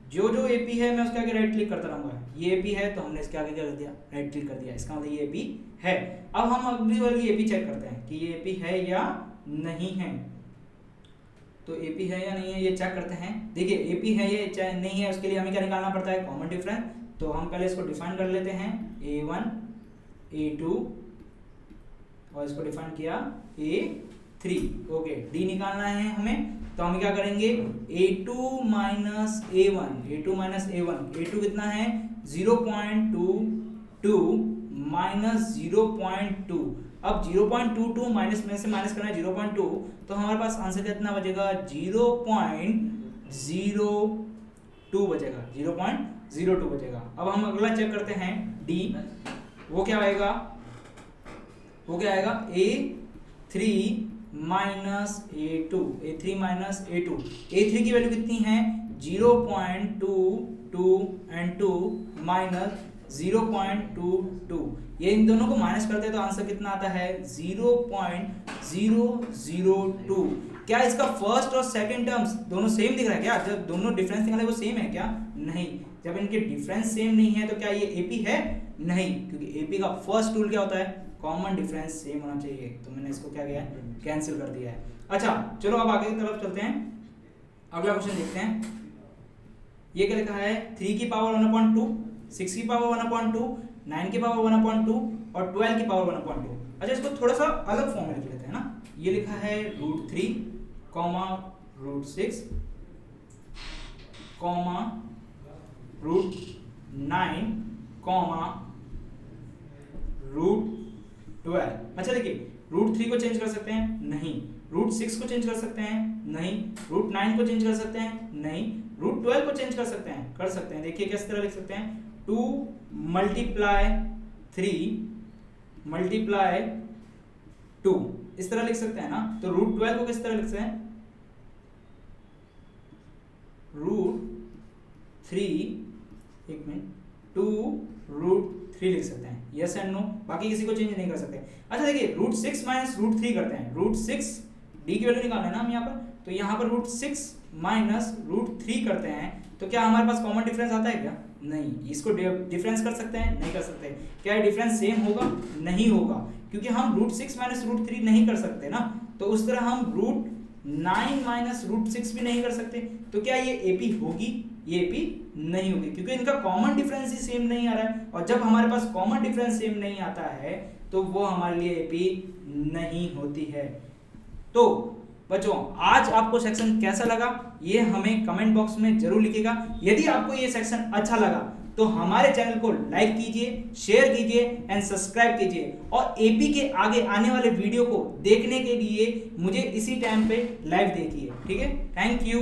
जो जो AP है मैं उसके आगे राइट क्लिक करता रहूंगा। ये AP है तो हमने इसके आगे क्या कर दिया राइट क्लिक कर दिया, इसका मतलब ये AP है। अब हम अगली वाली AP चेक करते हैं कि ये AP है या नहीं है। तो AP है या नहीं है ये चेक करते हैं। देखिए AP है ये नहीं है, उसके लिए हमें क्या निकालना पड़ता है कॉमन डिफरेंस। तो हम पहले इसको डिफाइन कर लेते हैं A1 A2 और इसको डिफाइन किया A3। ओके, D निकालना है हमें, तो हम क्या करेंगे A2 minus A1, A2 minus A1, A2 कितना है 0.22 माइनस 0.2। अब 0.22 माइनस में से माइनस करना है 0.2, तो हमारे पास आंसर कितना बचेगा 0.02 बचेगा, 0.02 बचेगा। अब हम अगला चेक करते हैं D। वो क्या आएगा, वो क्या आएगा A3 minus A2, A3 minus A2। A3 की वैल्यू कितनी है 0.22 एंड 2 माइनस 0.22। ये इन दोनों को माइनस करते हैं तो आंसर कितना आता है 0.002। क्या इसका फर्स्ट और सेकंड टर्म्स दोनों सेम दिख रहा है क्या, जब दोनों डिफरेंस निकाले वो सेम है क्या, नहीं। जब इनके डिफरेंस सेम नहीं है तो क्या ये AP है, नहीं, क्योंकि AP का फर्स्ट रूल क्या होता है कॉमन डिफरेंस सेम होना चाहिए। तो मैंने इसको क्या किया है कैंसिल कर दिया है। अच्छा चलो अब आगे की तरफ चलते हैं, अगला क्वेश्चन देखते हैं। ये क्या लिखा है 3 की पावर 1/2, 6 की पावर 1/2, 9 की पावर 1/2 और 12 की पावर 1/2। अच्छा इसको थोड़ा सा अलग फॉर्म में लिख लेते हैं ना। ये लिखा है √3, √6, √9, √12। अच्छा देखिए √3 को चेंज कर सकते हैं, नहीं। √6 को चेंज कर सकते हैं, नहीं। √9 को चेंज कर सकते हैं, नहीं। √12 को चेंज कर सकते हैं, कर सकते हैं। देखिए किस तरह लिख सकते हैं 2 मल्टीप्लाई 3 मल्टीप्लाई 2, इस तरह लिख सकते हैं ना। तो √12 को किस तरह लिख सकते हैं √3, एक मिनट 2 √3 लिख सकते हैं, यस एंड नो, बाकी किसी को चेंज नहीं कर सकते। अच्छा देखिए √6 माइनस √3 करते हैं, √6 D की वैल्यू निकालना है ना हम यहाँ पर, तो यहाँ पर √6 माइनस √3 करते हैं, तो क्या हमारे पास कॉमन डिफरेंस आता है क्या, नहीं। इसको डिफरेंस कर सकते हैं, नहीं कर सकते। क्या डिफरेंस सेम होगा, नहीं होगा, क्योंकि हम √6 माइनस √3 नहीं कर सकते ना। तो उस तरह हम √9 माइनस √6 भी नहीं कर सकते। तो क्या ये AP होगी, ये AP नहीं होगी, क्योंकि इनका कॉमन डिफरेंस ही सेम नहीं आ रहा है। और जब हमारे पास कॉमन डिफरेंस सेम नहीं आता है तो वो हमारे लिए AP नहीं होती है। तो बच्चों आज आपको सेक्शन कैसा लगा ये हमें कमेंट बॉक्स में जरूर लिखिएगा। यदि आपको ये सेक्शन अच्छा लगा तो हमारे चैनल को लाइक कीजिए, शेयर कीजिए एंड सब्सक्राइब कीजिए। और AP के आगे आने वाले वीडियो को देखने के लिए मुझे इसी टाइम पे लाइव देखिए, ठीक है। Thank you.